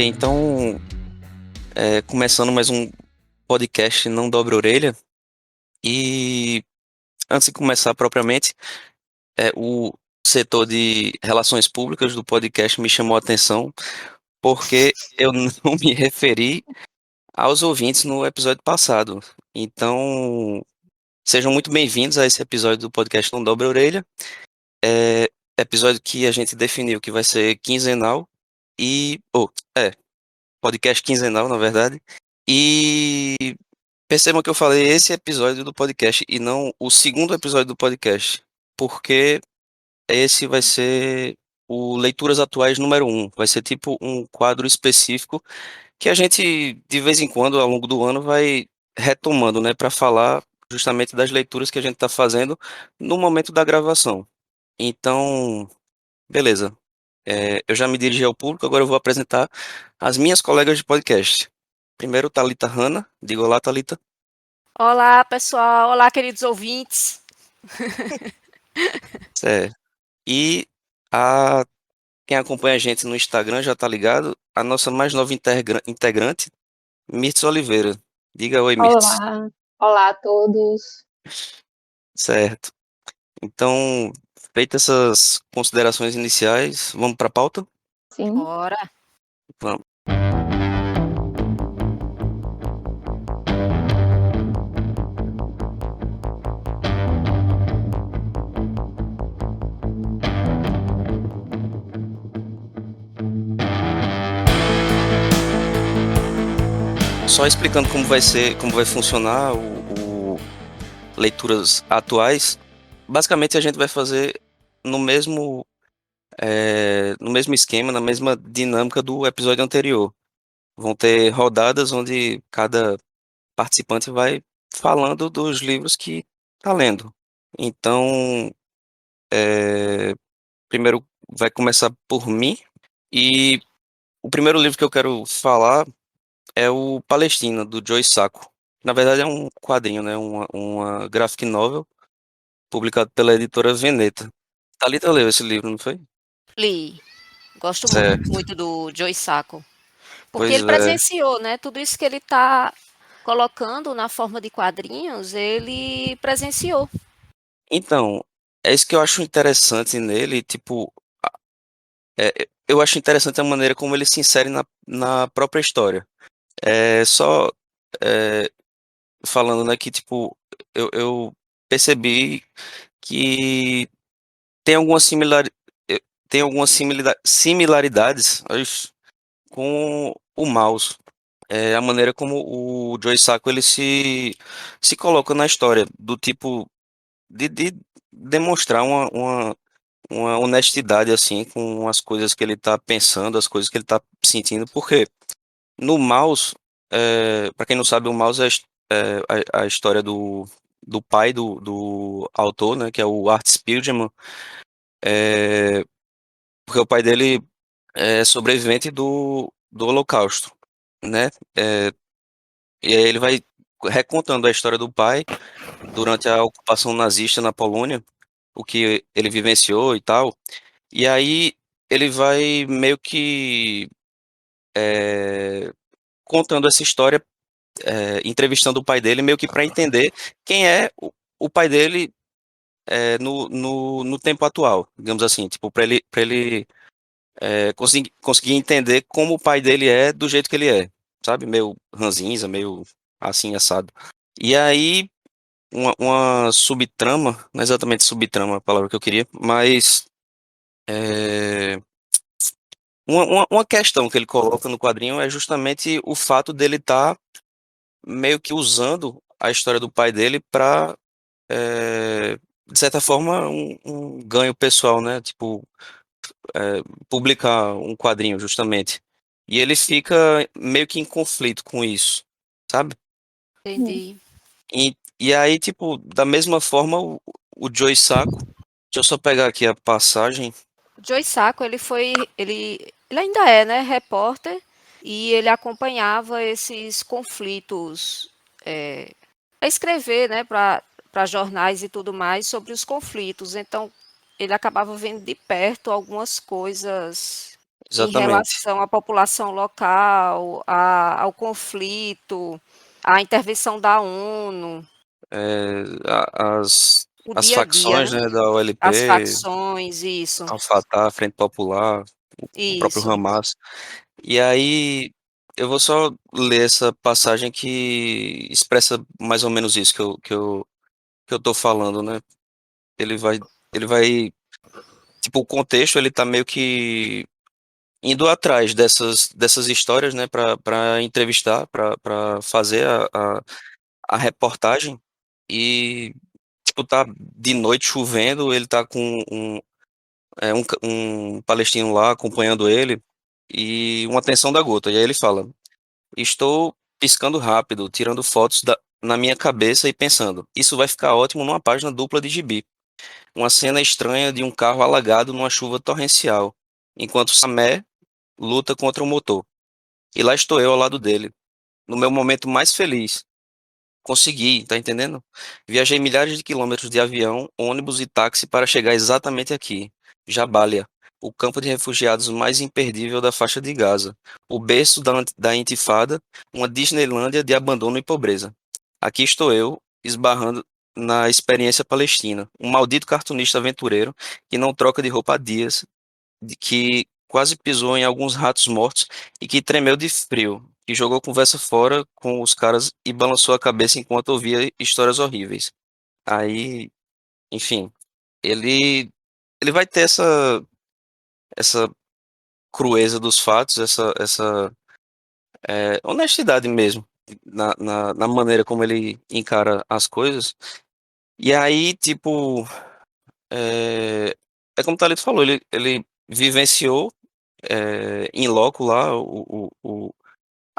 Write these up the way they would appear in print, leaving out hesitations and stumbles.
Ok, então, começando mais um podcast Não Dobre a Orelha. E antes de começar propriamente, o setor de relações públicas do podcast me chamou a atenção porque eu não me referi aos ouvintes no episódio passado. Então, sejam muito bem-vindos a esse episódio do podcast Não Dobre a Orelha. É, episódio que a gente definiu que vai ser quinzenal e... podcast quinzenal, na verdade. E percebam que eu falei esse episódio do podcast e não o segundo episódio do podcast, porque esse vai ser o Leituras Atuais número um. Vai ser tipo um quadro específico que a gente, de vez em quando, ao longo do ano, vai retomando, né, para falar justamente das leituras que a gente está fazendo no momento da gravação. Então, beleza. Eu já me dirigi ao público, agora eu vou apresentar as minhas colegas de podcast. Primeiro, Thalita Hanna. Diga olá, Thalita. Olá, pessoal. Olá, queridos ouvintes. Certo. E a, quem acompanha a gente no Instagram já tá ligado, a nossa mais nova integrante, Mirtz Oliveira. Diga oi, Mirtz. Olá, olá a todos. Certo. Então, feitas essas considerações iniciais, vamos para a pauta? Sim, Bora. Vamos. Só explicando como vai ser, como vai funcionar o leituras atuais. Basicamente, a gente vai fazer no mesmo esquema, na mesma dinâmica do episódio anterior. Vão ter rodadas onde cada participante vai falando dos livros que está lendo. Então, primeiro vai começar por mim. E o primeiro livro que eu quero falar é o Palestina, do Joe Sacco. Na verdade, é um quadrinho, né? Uma graphic novel publicado pela editora Veneta. Thalita leu esse livro, não foi? Li. Gosto muito, Certo. muito do Joe Sacco. Porque Pois ele é. presenciou, né? Tudo isso que ele está colocando na forma de quadrinhos, ele presenciou. Então, é isso que eu acho interessante nele, tipo, eu acho interessante a maneira como ele se insere na própria história. Só é, falando, né, que, tipo, eu percebi que tem algumas tem algumas similaridades com o mouse. A maneira como o Joe Sacco ele se coloca na história, do tipo de demonstrar uma honestidade assim com as coisas que ele tá pensando, as coisas que ele tá sentindo, porque no mouse, para quem não sabe, o mouse a história do pai do autor, né, que é o Art Spiegelman, é, porque o pai dele é sobrevivente do Holocausto, né? É, e aí ele vai recontando a história do pai durante a ocupação nazista na Polônia, o que ele vivenciou e tal. E aí ele vai meio que contando essa história, entrevistando o pai dele, meio que para entender quem é o pai dele no tempo atual, digamos assim, tipo, para ele conseguir entender como o pai dele é do jeito que ele é, sabe? Meio ranzinza, meio assim, assado. E aí, uma subtrama, não é exatamente subtrama a palavra que eu queria, mas é, uma questão que ele coloca no quadrinho é justamente o fato dele estar meio que usando a história do pai dele para, de certa forma, um ganho pessoal, né? Tipo, publicar um quadrinho, justamente. E ele fica meio que em conflito com isso, sabe? sim. Entendi. E aí, tipo, da mesma forma, o Joe Sacco, deixa eu só pegar aqui a passagem. O Joe Sacco, ele ainda é, né, repórter, e ele acompanhava esses conflitos, a escrever, né, para jornais e tudo mais sobre os conflitos. Então, ele acabava vendo de perto algumas coisas em exatamente. relação à população local, ao conflito, à intervenção da ONU, o As dia a dia, facções, né? né, da As OLP, facções, isso, Al-Fatah, Frente Popular, o próprio isso, Hamas. E aí, eu vou só ler essa passagem que expressa mais ou menos isso que eu tô falando, né? Ele vai, ele vai, tipo, o contexto, ele tá meio que indo atrás dessas histórias, né, para entrevistar, para fazer a reportagem e, tipo, tá de noite chovendo, ele tá com um palestino lá acompanhando ele e uma tensão da gota. E aí ele fala: estou piscando rápido, tirando fotos na minha cabeça e pensando, isso vai ficar ótimo numa página dupla de gibi. Uma cena estranha de um carro alagado numa chuva torrencial, enquanto Samé luta contra o motor. E lá estou eu ao lado dele, no meu momento mais feliz. Consegui, tá entendendo? Viajei milhares de quilômetros de avião, ônibus e táxi para chegar exatamente aqui. Jabalia, o campo de refugiados mais imperdível da faixa de Gaza. O berço da Intifada, uma Disneylândia de abandono e pobreza. Aqui estou eu, esbarrando na experiência palestina. Um maldito cartunista aventureiro que não troca de roupa há dias, que quase pisou em alguns ratos mortos e que tremeu de frio, que jogou conversa fora com os caras e balançou a cabeça enquanto ouvia histórias horríveis. Aí, enfim, ele vai ter essa crueza dos fatos, essa honestidade mesmo na maneira como ele encara as coisas. E aí, tipo, é como o Thalito falou, ele vivenciou em loco lá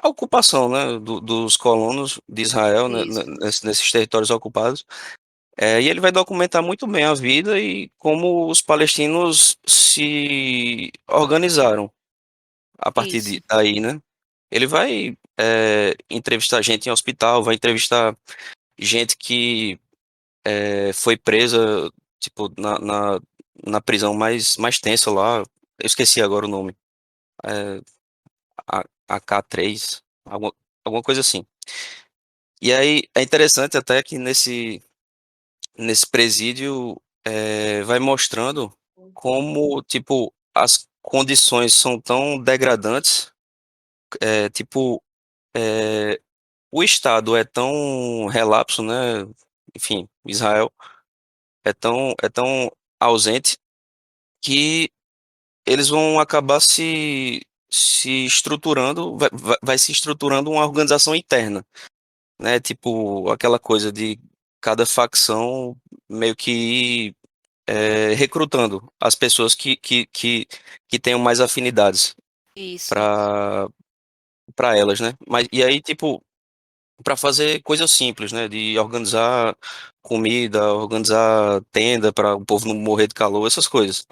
a ocupação, né, dos colonos de Israel, né, isso. nesses territórios ocupados. E ele vai documentar muito bem a vida e como os palestinos se organizaram a partir Isso, daí, né? Ele vai entrevistar gente em hospital, vai entrevistar gente que foi presa, tipo, na prisão mais tensa lá. Eu esqueci agora o nome. É, AK3, alguma coisa assim. E aí é interessante até que nesse presídio vai mostrando como, tipo, as condições são tão degradantes, tipo, é, o Estado é tão relapso, né? Enfim, Israel é tão ausente que eles vão acabar se estruturando, vai se estruturando uma organização interna, né? Tipo, aquela coisa de cada facção meio que ir, recrutando as pessoas que tenham mais afinidades isso, para para elas, né? Mas e aí, tipo, para fazer coisas simples, né? De organizar comida, organizar tenda para o povo não morrer de calor, essas coisas.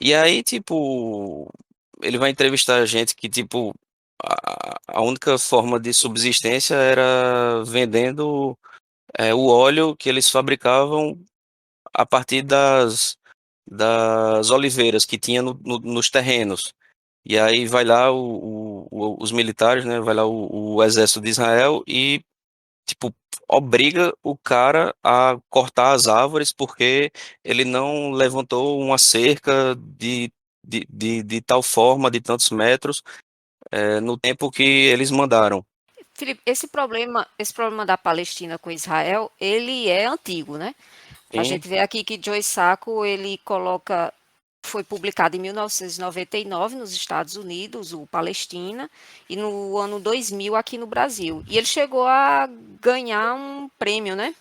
E aí, tipo, ele vai entrevistar gente que, tipo, a única forma de subsistência era vendendo o óleo que eles fabricavam a partir das oliveiras que tinha nos terrenos. E aí vai lá os militares, né? Vai lá o exército de Israel e, tipo, obriga o cara a cortar as árvores porque ele não levantou uma cerca de tal forma, de tantos metros, no tempo que eles mandaram. Felipe, esse problema da Palestina com Israel, ele é antigo, né? A Sim, gente vê aqui que Joe Sacco, ele coloca, foi publicado em 1999 nos Estados Unidos, o Palestina, e no ano 2000 aqui no Brasil. E ele chegou a ganhar um prêmio, né?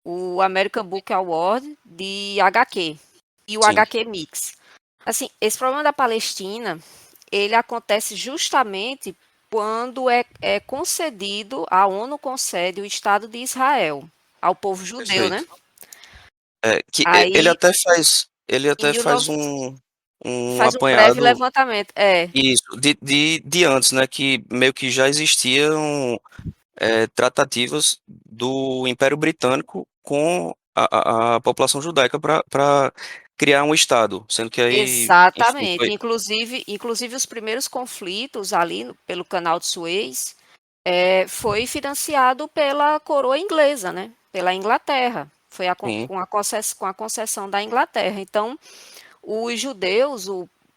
O American Book Award de HQ e o sim, HQ Mix. Assim, esse problema da Palestina, ele acontece justamente quando é concedido, a ONU concede o Estado de Israel ao povo judeu, né? perfeito. Ele Aí, até em faz 19 um faz um breve apanhado. levantamento. É, Isso, de antes, né, que meio que já existiam tratativas do Império Britânico com a população judaica para criar um estado, sendo que aí, enfim, Exatamente. foi Inclusive os primeiros conflitos ali pelo Canal de Suez foi financiado pela coroa inglesa, né? Pela Inglaterra. Foi sim, com a concessão da Inglaterra. Então, os judeus,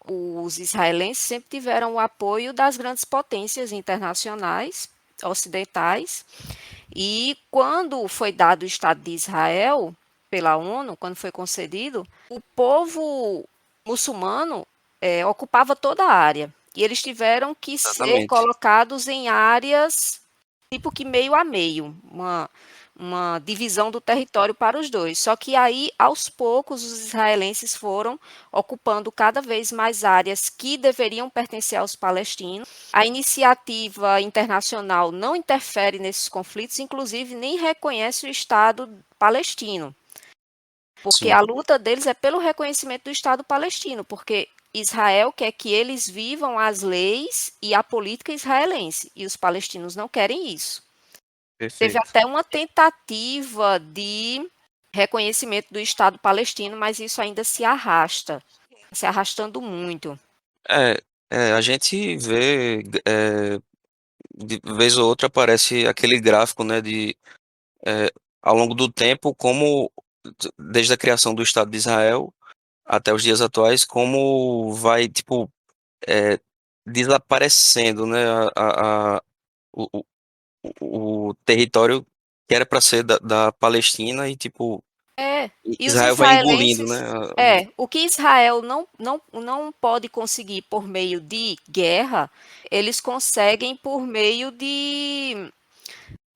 os israelenses, sempre tiveram o apoio das grandes potências internacionais, ocidentais. E quando foi dado o Estado de Israel pela ONU, quando foi concedido, o povo muçulmano ocupava toda a área. E eles tiveram que ser exatamente. colocados em áreas tipo que meio a meio, uma divisão do território para os dois. Só que aí, aos poucos, os israelenses foram ocupando cada vez mais áreas que deveriam pertencer aos palestinos. A iniciativa internacional não interfere nesses conflitos, inclusive nem reconhece o Estado palestino, porque Sim, a luta deles é pelo reconhecimento do Estado palestino, porque Israel quer que eles vivam as leis e a política israelense, e os palestinos não querem isso. Teve perfeito. até uma tentativa de reconhecimento do Estado palestino, mas isso ainda se arrastando muito. É, a gente vê, de vez ou outra aparece aquele gráfico, né, é, ao longo do tempo, como, desde a criação do Estado de Israel até os dias atuais, como vai, tipo, é, desaparecendo, né, o, o território que era para ser da Palestina e, tipo, É, e os Israel vai engolindo, né? israelenses, o que Israel não pode conseguir por meio de guerra, eles conseguem por meio de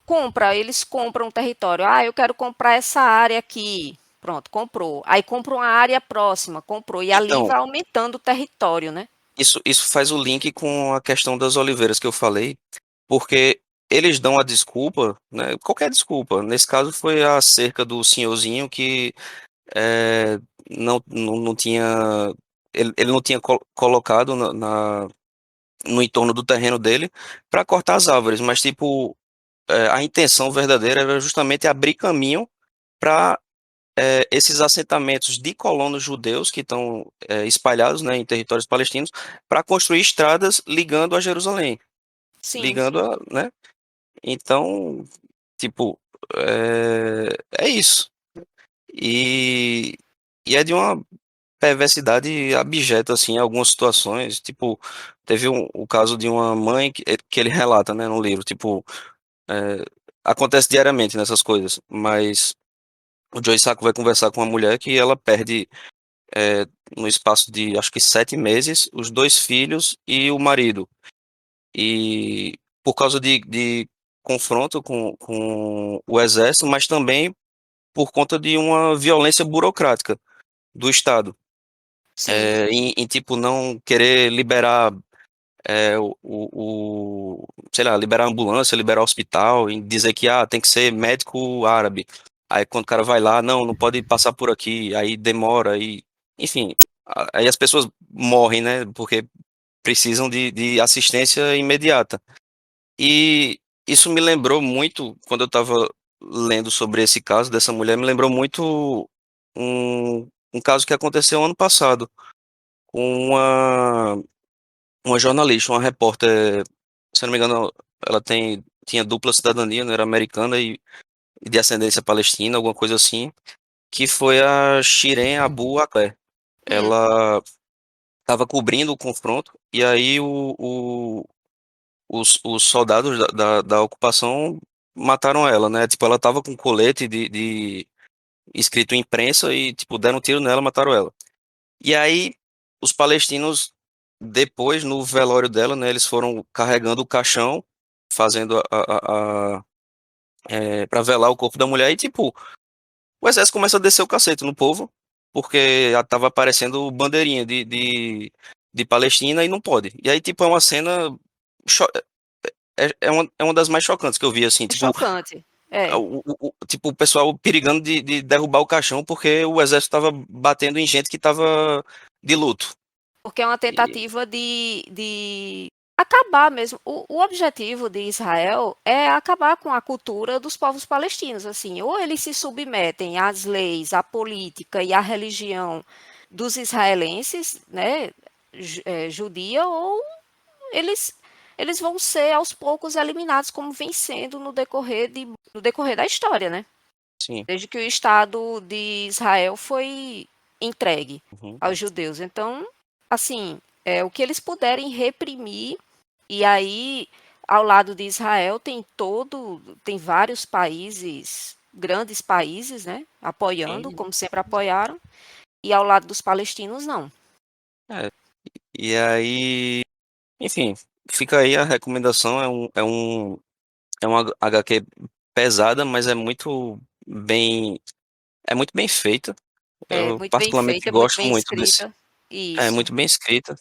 compra, eles compram um território. Ah, eu quero comprar essa área aqui. Pronto, comprou. Aí compra uma área próxima, comprou. E ali Então, vai aumentando o território, né? isso faz o link com a questão das oliveiras que eu falei, porque eles dão a desculpa, né? Qualquer desculpa. Nesse caso foi a cerca do senhorzinho que é, não tinha. Ele não tinha colocado no entorno do terreno dele para cortar as árvores, mas tipo, a intenção verdadeira era justamente abrir caminho para esses assentamentos de colonos judeus que estão espalhados, né, em territórios palestinos, para construir estradas ligando a Jerusalém, Sim, ligando a, né? Então, tipo, é isso. E, e é de uma perversidade abjeta, assim, em algumas situações. Tipo, teve o caso de uma mãe que ele relata, né, no livro. Tipo, é, acontece diariamente nessas coisas, mas o Joe Sacco vai conversar com uma mulher que ela perde, é, no espaço de acho que 7 meses, os dois filhos e o marido. E por causa de confronto com o exército, mas também por conta de uma violência burocrática do Estado. sim, Em tipo não querer liberar sei lá, liberar ambulância, liberar hospital, e dizer que tem que ser médico árabe. Aí quando o cara vai lá, não pode passar por aqui, aí demora, enfim, aí as pessoas morrem, né? Porque precisam de assistência imediata. E isso me lembrou muito, quando eu estava lendo sobre esse caso dessa mulher, me lembrou muito um caso que aconteceu ano passado, com uma jornalista, uma repórter, se eu não me engano, ela tinha dupla cidadania, né, era americana e de ascendência palestina, alguma coisa assim, que foi a Shireen Abu Akleh. hum, Ela estava cobrindo o confronto e aí os soldados da ocupação mataram ela, né? Tipo, ela tava com colete de escrito imprensa e, tipo, deram um tiro nela, mataram ela. E aí, os palestinos, depois, no velório dela, né, eles foram carregando o caixão, fazendo pra velar o corpo da mulher, e, tipo, o exército começa a descer o cacete no povo, porque tava aparecendo bandeirinha de Palestina e não pode. E aí, tipo, é uma cena. cho- é uma das mais chocantes que eu vi, assim, é tipo, chocante. É, tipo, o pessoal perigando de derrubar o caixão porque o exército tava batendo em gente que tava de luto. porque é uma E- tentativa de acabar mesmo. O objetivo de Israel é acabar com a cultura dos povos palestinos, assim, ou eles se submetem às leis, à política e à religião dos israelenses, né, judia, ou eles eles vão ser aos poucos eliminados, como vem sendo no decorrer da história, né? Sim. Desde que o Estado de Israel foi entregue Uhum. aos judeus. Então, assim, o que eles puderem reprimir, e aí, ao lado de Israel, tem vários países, grandes países, né, apoiando, Sim. como sempre apoiaram, e ao lado dos palestinos, não. É, e aí, enfim, fica aí a recomendação. É uma HQ pesada, mas bem, é muito bem feita. É Eu muito bem particularmente feita, muito gosto bem muito desse. escrita. É Isso. muito bem escrita.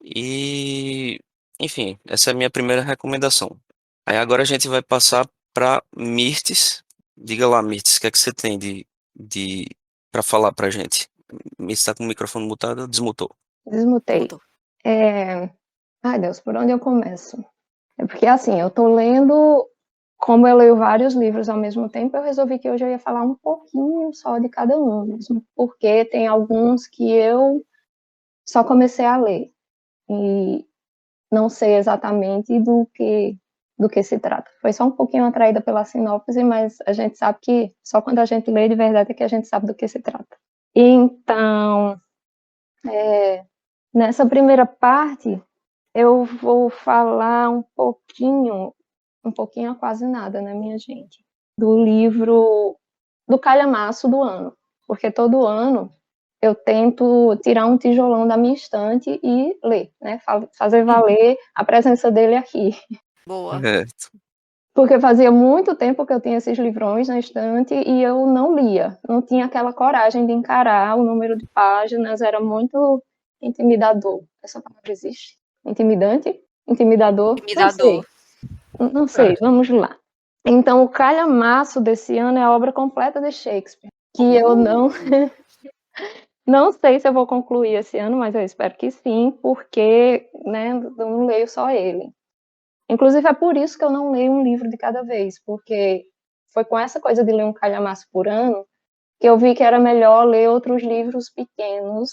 E, enfim, essa é a minha primeira recomendação. Aí agora a gente vai passar para Mirtes. Diga lá, Mirtes, o que é que você tem de para falar pra gente? Mirtes está com o microfone mutado, desmutou. Desmutei. Mudou. Ai, Deus, por onde eu começo? É porque, assim, eu tô lendo, como eu leio vários livros ao mesmo tempo, eu resolvi que hoje eu ia falar um pouquinho só de cada um mesmo, porque tem alguns que eu só comecei a ler e não sei exatamente do que se trata. Foi só um pouquinho atraída pela sinopse, mas a gente sabe que só quando a gente lê de verdade é que a gente sabe do que se trata. Então, nessa primeira parte, eu vou falar um pouquinho a quase nada, né, minha gente, do livro do calhamaço do ano, porque todo ano eu tento tirar um tijolão da minha estante e ler, né, fazer valer a presença dele aqui. Boa. É, Porque fazia muito tempo que eu tinha esses livrões na estante e eu não lia, não tinha aquela coragem de encarar o número de páginas, era muito intimidador. Essa palavra existe? Intimidante? Intimidador? Não Intimidador. sei, não sei, vamos lá. Então, o calhamaço desse ano é a obra completa de Shakespeare, que eu não sei se eu vou concluir esse ano, mas eu espero que sim, porque, né, eu não leio só ele. Inclusive, é por isso que eu não leio um livro de cada vez, porque foi com essa coisa de ler um calhamaço por ano que eu vi que era melhor ler outros livros pequenos,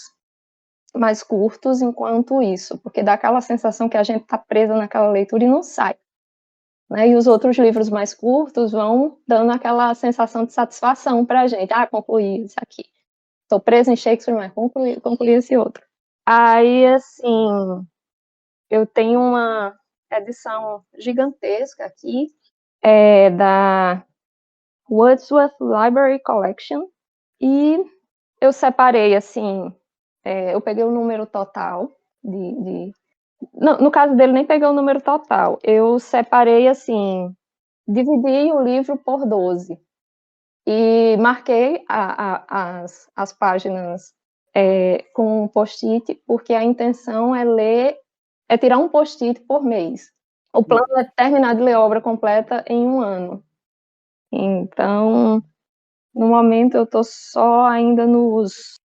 mais curtos, enquanto isso, porque dá aquela sensação que a gente está presa naquela leitura e não sai. Né? E os outros livros mais curtos vão dando aquela sensação de satisfação para a gente. Ah, concluí isso aqui. Estou presa em Shakespeare, mas concluí esse outro. Aí, assim, eu tenho uma edição gigantesca aqui, da Wordsworth Library Collection, e eu separei, assim, eu peguei o número total não, no caso dele, nem peguei o número total. Eu separei, assim, dividi o livro por 12 e marquei as páginas com um post-it, porque a intenção é tirar um post-it por mês. O plano é terminar de ler a obra completa em um ano. Então, no momento, eu estou só ainda nos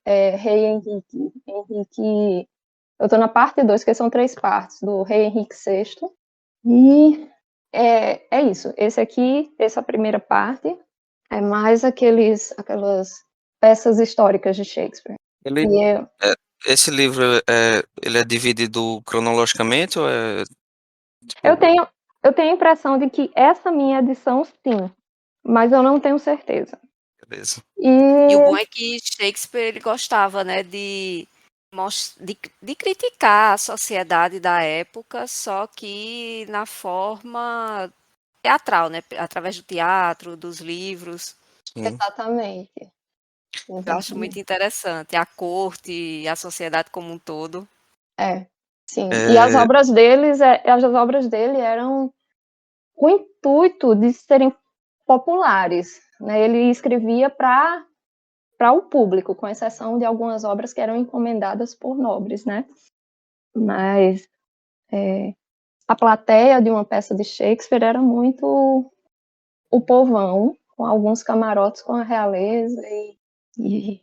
Rei Henrique. Eu estou na parte 2, que são 3 partes, do Rei Henrique VI. E é isso. Essa primeira parte, é mais aquelas peças históricas de Shakespeare. ele, E é, esse livro ele é dividido cronologicamente ou é eu tipo, tenho, eu tenho a impressão de que essa minha edição, sim, mas eu não tenho certeza. beleza. E o bom E é que Shakespeare ele gostava, né, de criticar a sociedade da época, só que na forma teatral, né, através do teatro, dos livros. Sim. exatamente, Eu acho muito exatamente. interessante a corte e a sociedade como um todo. Sim. E É, as obras dele eram com o intuito de serem populares, né? Ele escrevia para o público, com exceção de algumas obras que eram encomendadas por nobres, né? Mas a plateia de uma peça de Shakespeare era muito o povão, com alguns camarotes com a realeza e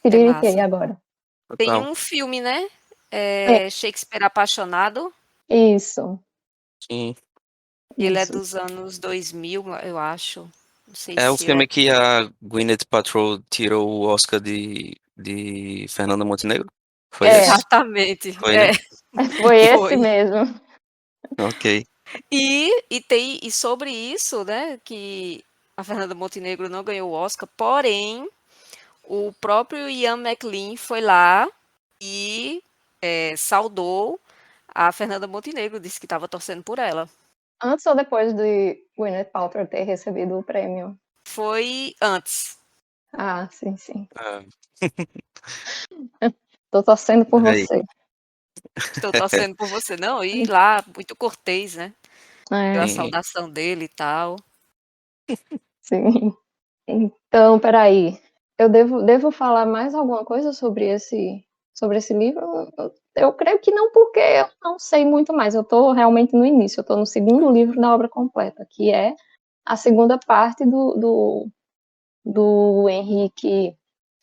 É tiririquei massa. agora. Tem total. um filme, né? Shakespeare Apaixonado. Isso, Sim. Ele é isso. dos anos 2000, eu acho. Não sei É o se é. filme que a Gwyneth Paltrow tirou o Oscar de Fernanda Montenegro? Foi esse? Exatamente. Foi, né? Foi esse Foi. mesmo. Ok. E sobre isso, né, que a Fernanda Montenegro não ganhou o Oscar, porém, o próprio Ian McKellen foi lá e saudou a Fernanda Montenegro, disse que estava torcendo por ela. Antes ou depois de Gwyneth Paltrow ter recebido o prêmio? Foi antes. Ah, sim, sim. Ah, Tô torcendo por olha aí. você. Estou torcendo por você. Não, e lá, muito cortês, né? Pela Sim. saudação dele e tal. Sim. Então, peraí. Eu devo falar mais alguma coisa sobre esse livro? Eu creio que não, porque eu não sei muito mais. Eu estou realmente no início, eu estou no segundo livro da obra completa, que é a segunda parte do Henrique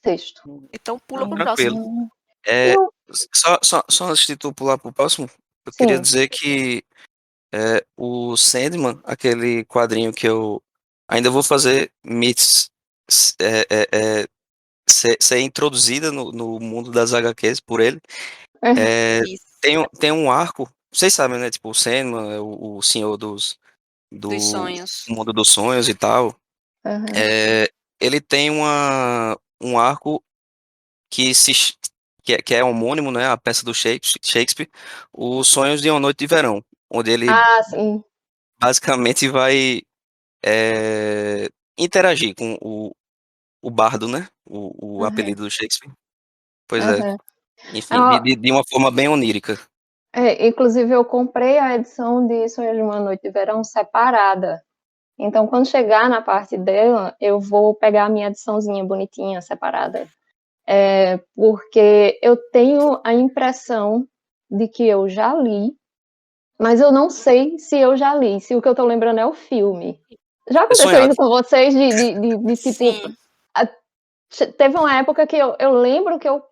VI. Então pula pro próximo. Tranquilo. E É, o, só antes de tu pular pro próximo, eu queria sim, dizer que o Sandman, aquele quadrinho que eu ainda vou fazer Myths ser introduzida no mundo das HQs por ele. É, Isso. tem um arco, vocês sabem, né? Tipo, o Sandman, é o senhor Dos do sonhos. mundo dos sonhos e tal. aham. É, ele tem um arco que que é homônimo, né? A peça do Shakespeare, Os Sonhos de uma Noite de Verão, onde ele Ah, sim. basicamente vai é, interagir com o bardo, né? O Aham, apelido do Shakespeare. Pois é. aham. Enfim, Ah, de uma forma bem onírica. inclusive, eu comprei a edição de Sonhos de uma Noite de Verão separada. Então, quando chegar na parte dela, eu vou pegar a minha ediçãozinha bonitinha, separada. Porque eu tenho a impressão de que eu já li, mas eu não sei se eu já li, se o que eu tô lembrando é o filme. Já É aconteceu sonhado. isso com vocês de tipo. Sim. Teve uma época que eu lembro que eu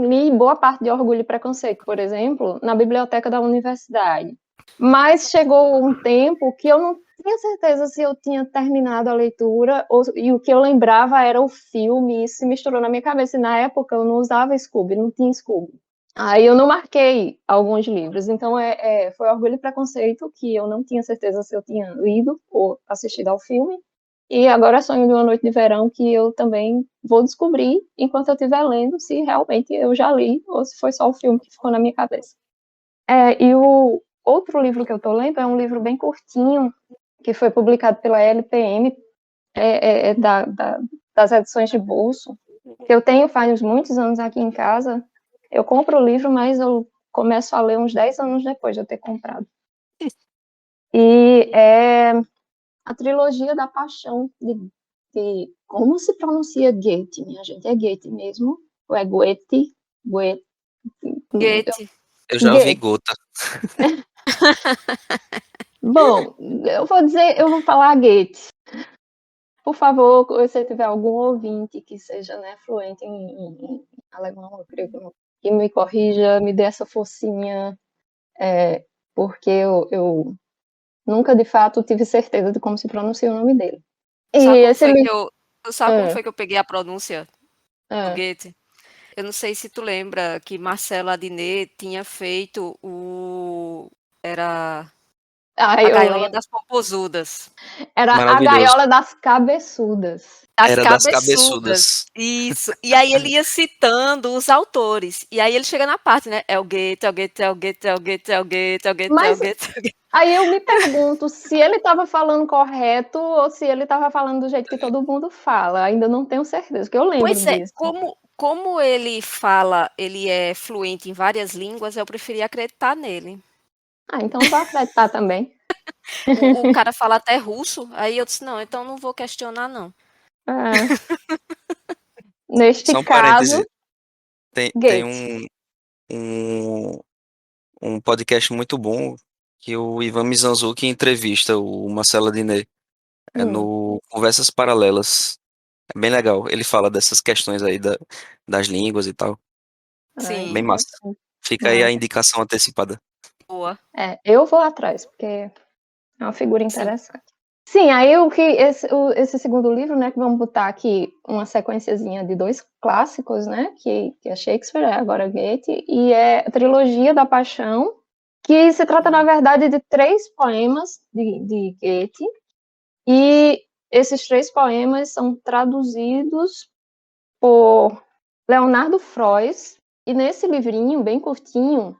li boa parte de Orgulho e Preconceito, por exemplo, na biblioteca da universidade. Mas chegou um tempo que eu não tinha certeza se eu tinha terminado a leitura e o que eu lembrava era o filme, e isso se misturou na minha cabeça. E na época eu não usava Scooby, não tinha Scooby. Aí eu não marquei alguns livros. Então foi Orgulho e Preconceito que eu não tinha certeza se eu tinha lido ou assistido ao filme. E agora é Sonho de uma Noite de Verão, que eu também vou descobrir enquanto eu estiver lendo se realmente eu já li ou se foi só o filme que ficou na minha cabeça. E o outro livro que eu estou lendo é um livro bem curtinho, que foi publicado pela LPM, das edições de bolso, que eu tenho faz muitos anos aqui em casa. Eu compro o livro, mas eu começo a ler uns 10 anos depois de eu ter comprado. E é a trilogia da Paixão de como se pronuncia Goethe, minha gente? É Goethe mesmo? Ou é Goethe? Goethe? Goethe. Eu já ouvi Goethe. gota. Bom, eu vou falar Goethe. Por favor, se você tiver algum ouvinte que seja, né, fluente em alemão, grego, que me corrija, me dê essa forcinha, porque eu nunca de fato tive certeza de como se pronuncia o nome dele. E Sabe como esse foi que livro. eu, tu sabe como foi que eu peguei a pronúncia do Goethe? Eu não sei se tu lembra que Marcelo Adnet tinha feito era a Eu Gaiola lembro. das Popozudas. Era a Maravilhoso. gaiola das cabeçudas. As Era das cabeçudas. cabeçudas. Isso. E aí ele ia citando os autores. E aí ele chega na parte, né? É o Goethe, é o Goethe, é o Goethe, é o Goethe, é o Goethe, é o Goethe, é o Mas Goethe. É o Goethe. aí eu me pergunto se ele estava falando correto ou se ele estava falando do jeito que todo mundo fala. Ainda não tenho certeza, porque eu lembro Pois é, disso. como ele fala, ele é fluente em várias línguas, eu preferi acreditar nele. Então eu vou acreditar também. O cara fala até russo, aí eu disse, não, então não vou questionar, não. É. Neste Só um caso, parêntese. Tem Goethe. um, um podcast muito bom que o Ivan Mizanzuki entrevista o Marcelo Adnet. É Hum, no Conversas Paralelas. É bem legal. Ele fala dessas questões aí das línguas e tal. é Sim. Bem massa. interessante. Fica aí a Mas, indicação antecipada. Boa. eu vou atrás, porque é uma figura Sim. interessante. Sim, aí esse segundo livro, né, que vamos botar aqui uma sequenciazinha de 2 clássicos, né, que é Shakespeare, agora Goethe, e é a Trilogia da Paixão, que se trata, na verdade, de 3 poemas de Goethe, e esses 3 poemas são traduzidos por Leonardo Frois, e nesse livrinho, bem curtinho,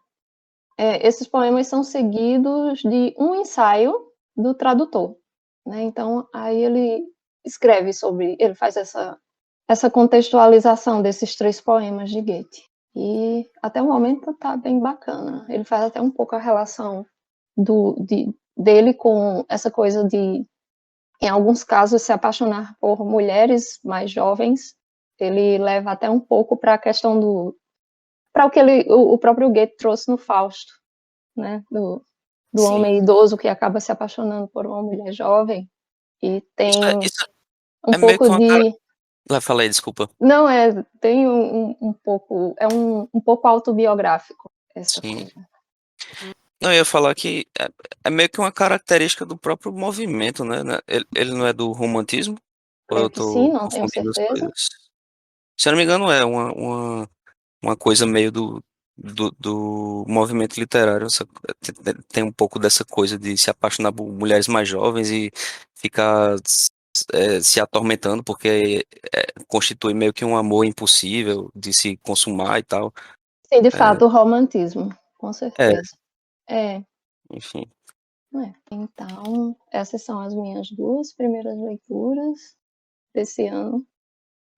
esses poemas são seguidos de um ensaio do tradutor, né? Então, aí ele escreve ele faz essa contextualização desses 3 poemas de Goethe. E até o momento tá bem bacana. Ele faz até um pouco a relação dele com essa coisa de, em alguns casos, se apaixonar por mulheres mais jovens. Ele leva até um pouco para a questão para o que o próprio Goethe trouxe no Fausto, né? Do Sim. homem idoso que acaba se apaixonando por uma mulher jovem e tem Isso um é meio que pouco uma. de. Falei, desculpa. Não, tem um pouco. É um pouco autobiográfico essa Sim. coisa. Não, eu ia falar que é meio que uma característica do próprio movimento, né? Ele não é do romantismo? Ou eu Creio que sim, tô não tenho confundindo as certeza. coisas? Se eu não me engano, é uma coisa meio do movimento literário. Tem um pouco dessa coisa de se apaixonar por mulheres mais jovens e ficar se atormentando, porque constitui meio que um amor impossível de se consumar e tal. Sim, de É, fato, o romantismo, com é, certeza. É, enfim. Então, essas são as minhas 2 primeiras leituras desse ano,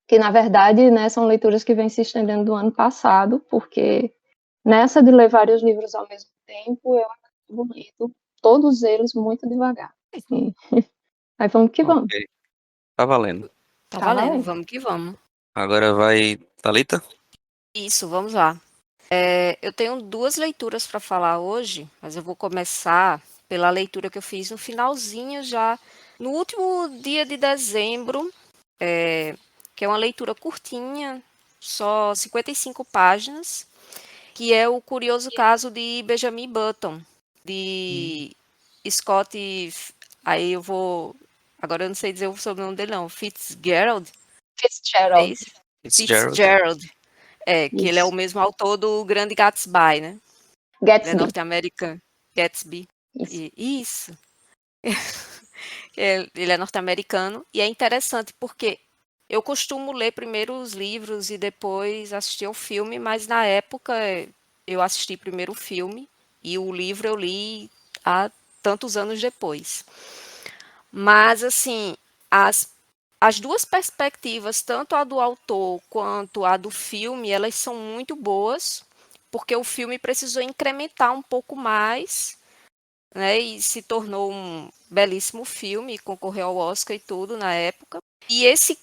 que na verdade, né, são leituras que vêm se estendendo do ano passado, porque nessa de ler vários livros ao mesmo tempo, eu acabo lendo todos eles muito devagar. E aí vamos que vamos. Ok, tá valendo. Tá Tá valendo, valendo. vamos que vamos. Agora vai, Thalita? Isso, vamos lá. Eu tenho 2 leituras para falar hoje, mas eu vou começar pela leitura que eu fiz no finalzinho já, no último dia de dezembro, que é uma leitura curtinha, só 55 páginas, que é o curioso caso de Benjamin Button, de Scott, aí eu vou, agora eu não sei dizer o sobrenome dele não, Fitzgerald, é Fitzgerald. isso? Fitzgerald? Fitzgerald, que ele é o Isso. mesmo autor do Grande Gatsby, né? Ele é Gatsby. norte-americano. Gatsby. Isso. Isso. Ele é norte-americano e é interessante porque eu costumo ler primeiro os livros e depois assistir ao filme, mas na época eu assisti primeiro o filme e o livro eu li há tantos anos depois. Mas, assim, as 2 perspectivas, tanto a do autor quanto a do filme, elas são muito boas, porque o filme precisou incrementar um pouco mais, né, e se tornou um belíssimo filme, concorreu ao Oscar e tudo na época. E esse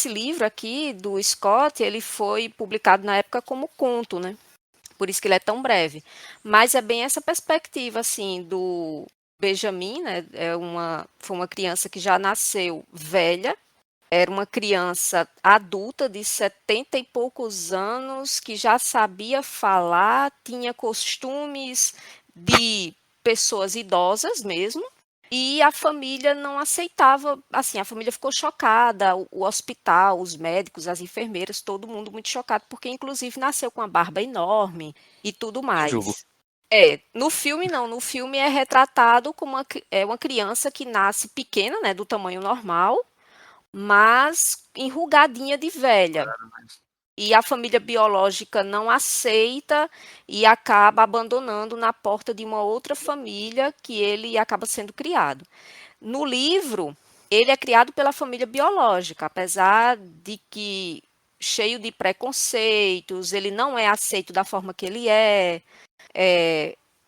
livro aqui do Scott, ele foi publicado na época como conto, né? Por isso que ele é tão breve. Mas é bem essa perspectiva, assim, do Benjamin, né? Foi uma criança que já nasceu velha, era uma criança adulta de 70 e poucos anos, que já sabia falar, tinha costumes de pessoas idosas mesmo, e a família não aceitava, assim, a família ficou chocada, o hospital, os médicos, as enfermeiras, todo mundo muito chocado, porque inclusive nasceu com uma barba enorme e tudo Não julgo. mais. No filme não, no filme é retratado como uma criança que nasce pequena, né, do tamanho normal, mas enrugadinha de velha. E a família biológica não aceita e acaba abandonando na porta de uma outra família que ele acaba sendo criado. No livro, ele é criado pela família biológica, apesar de que cheio de preconceitos, ele não é aceito da forma que ele é,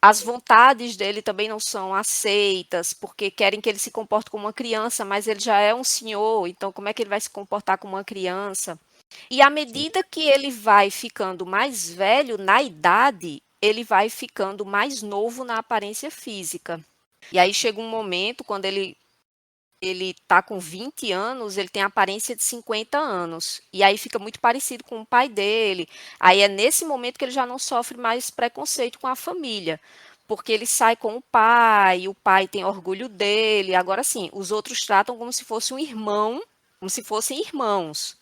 as vontades dele também não são aceitas, porque querem que ele se comporte como uma criança, mas ele já é um senhor, então como é que ele vai se comportar como uma criança? E à Sim. medida que ele vai ficando mais velho na idade, ele vai ficando mais novo na aparência física. E aí chega um momento quando ele ele tá com 20 anos, ele tem a aparência de 50 anos. E aí fica muito parecido com o pai dele. Aí é nesse momento que ele já não sofre mais preconceito com a família. Porque ele sai com o pai tem orgulho dele. Agora sim, os outros tratam como se fosse um irmão, como se fossem irmãos.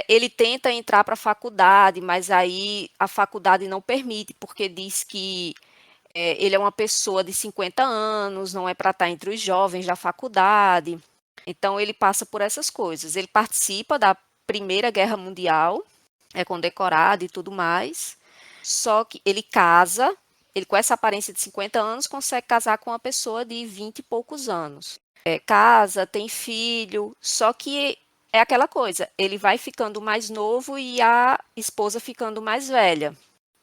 Ele tenta entrar para a faculdade, mas aí a faculdade não permite, porque diz que ele é uma pessoa de 50 anos, não é para estar entre os jovens da faculdade. Então ele passa por essas coisas. Ele participa da Primeira Guerra Mundial, é condecorado e tudo mais. Só que ele casa, ele com essa aparência de 50 anos consegue casar com uma pessoa de 20 e poucos anos. Casa, tem filho, só que é aquela coisa, ele vai ficando mais novo e a esposa ficando mais velha,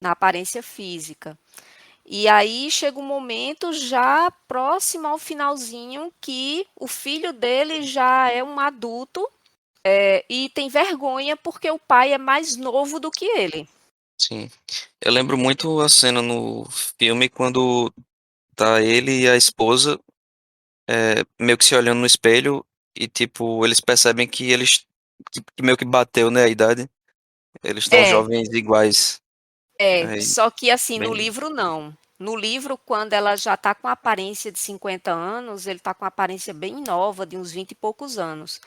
na aparência física. E aí chega um momento já próximo ao finalzinho que o filho dele já é um adulto e tem vergonha porque o pai é mais novo do que ele. Sim. Eu lembro muito a cena no filme quando tá ele e a esposa meio que se olhando no espelho e, tipo, eles percebem que que meio que bateu, né, a idade. Eles estão É, jovens iguais. Aí, só que assim, no bem, livro não. No livro, quando ela já está com a aparência de 50 anos, ele está com a aparência bem nova, de uns 20 e poucos anos.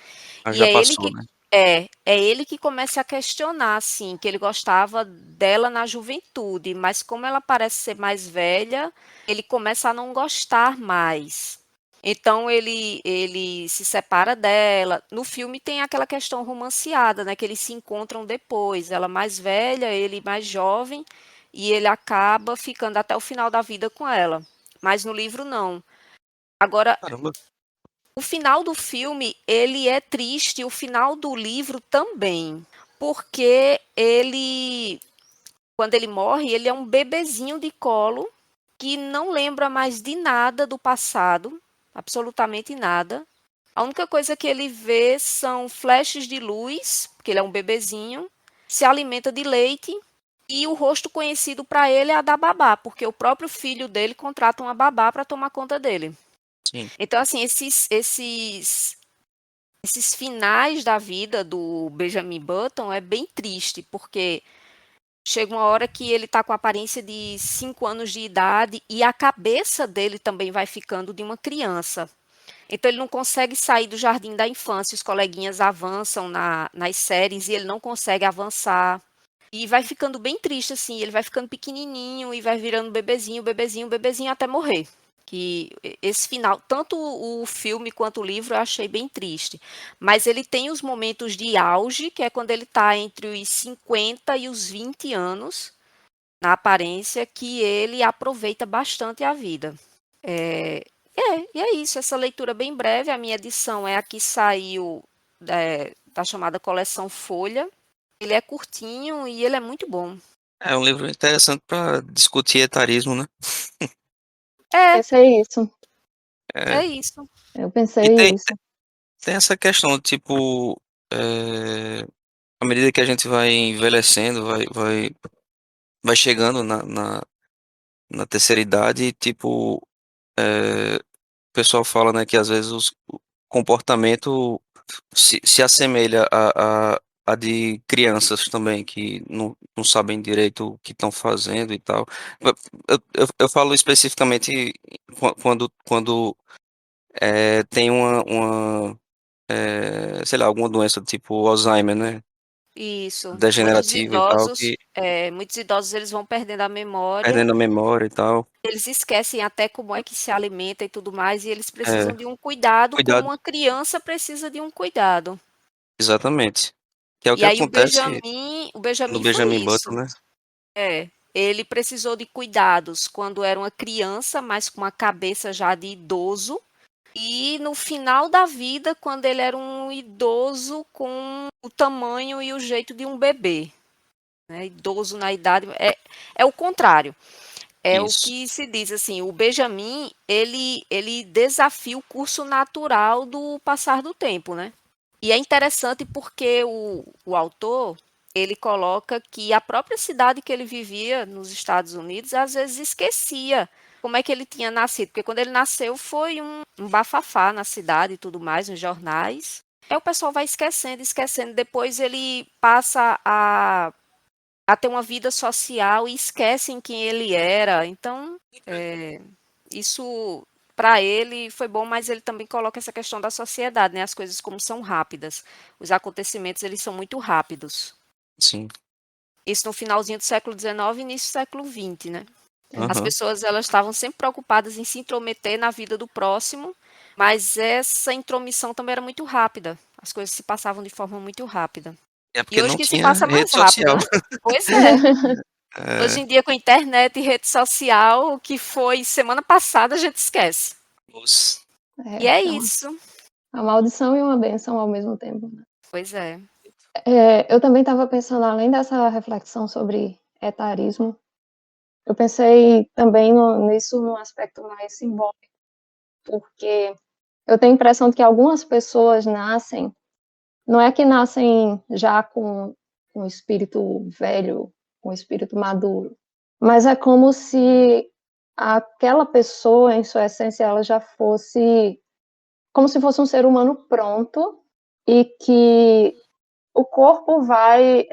E já é ele passou, que né? é ele que começa a questionar, assim, que ele gostava dela na juventude, mas como ela parece ser mais velha, ele começa a não gostar mais. Então ele se separa dela. No filme tem aquela questão romanceada, né, que eles se encontram depois, ela mais velha, ele mais jovem, e ele acaba ficando até o final da vida com ela. Mas no livro não. Agora, Caramba. o final do filme, ele é triste, o final do livro também, porque ele, quando ele morre, ele é um bebezinho de colo que não lembra mais de nada do passado, absolutamente nada. A única coisa que ele vê são flashes de luz, porque ele é um bebezinho, se alimenta de leite e o rosto conhecido para ele é a da babá, porque o próprio filho dele contrata uma babá para tomar conta dele. Sim. Então, assim, esses finais da vida do Benjamin Button é bem triste, porque chega uma hora que ele está com a aparência de 5 anos de idade e a cabeça dele também vai ficando de uma criança. Então ele não consegue sair do jardim da infância, os coleguinhas avançam nas séries e ele não consegue avançar. E vai ficando bem triste, assim, ele vai ficando pequenininho e vai virando bebezinho, bebezinho, bebezinho até morrer. Que esse final, tanto o filme quanto o livro, eu achei bem triste. Mas ele tem os momentos de auge, que é quando ele está entre os 50 e os 20 anos, na aparência, que ele aproveita bastante a vida. É, e é isso, essa leitura bem breve. A minha edição é a que saiu da chamada Coleção Folha. Ele é curtinho e ele é muito bom. É um livro interessante para discutir etarismo, né? É, Pensei isso. É, é isso. Eu e pensei isso. tem essa questão, tipo, é, à medida que a gente vai envelhecendo, vai chegando na terceira idade, tipo, o pessoal fala, né, que às vezes o comportamento se assemelha a de crianças também, que não sabem direito o que estão fazendo e tal. Eu falo especificamente quando tem sei lá, alguma doença tipo Alzheimer, né? Isso. Degenerativa e tal, que Muitos idosos eles vão perdendo a memória. perdendo a memória e tal. Eles esquecem até como é que se alimenta e tudo mais, e eles É, precisam de um cuidado como cuidado, uma criança precisa de um cuidado. exatamente. Que é o E que aí acontece O no Benjamin foi Benjamin Button, isso. né? Ele precisou de cuidados quando era uma criança, mas com a cabeça já de idoso. E no final da vida, quando ele era um idoso com o tamanho e o jeito de um bebê. Né? Idoso na idade. É o contrário. É o Isso. que se diz assim, o Benjamin, ele desafia o curso natural do passar do tempo, né? E é interessante porque o autor, ele coloca que a própria cidade que ele vivia nos Estados Unidos, às vezes esquecia como é que ele tinha nascido. Porque quando ele nasceu foi um bafafá na cidade e tudo mais, nos jornais. Aí o pessoal vai esquecendo, esquecendo. Depois ele passa a ter uma vida social e esquecem quem ele era. Então, isso para ele foi bom, mas ele também coloca essa questão da sociedade, né? As coisas como são rápidas. Os acontecimentos, eles são muito rápidos. Sim. Isso no finalzinho do século XIX e início do século XX, né? As Aham. pessoas, elas estavam sempre preocupadas em se intrometer na vida do próximo, mas essa intromissão também era muito rápida. As coisas se passavam de forma muito rápida. É E porque hoje não que se tinha passa mais rede rápido, social. né? Pois é. Hoje É, em dia, com internet e rede social, o que foi semana passada, a gente esquece. os- E é É uma isso. maldição e uma bênção ao mesmo tempo, né? Pois é. Eu também estava pensando, além dessa reflexão sobre etarismo, eu pensei também nisso num aspecto mais simbólico, porque eu tenho a impressão de que algumas pessoas nascem, não é que nascem já com um espírito velho, com um espírito maduro, mas é como se aquela pessoa, em sua essência, ela já fosse como se fosse um ser humano pronto e que o corpo vai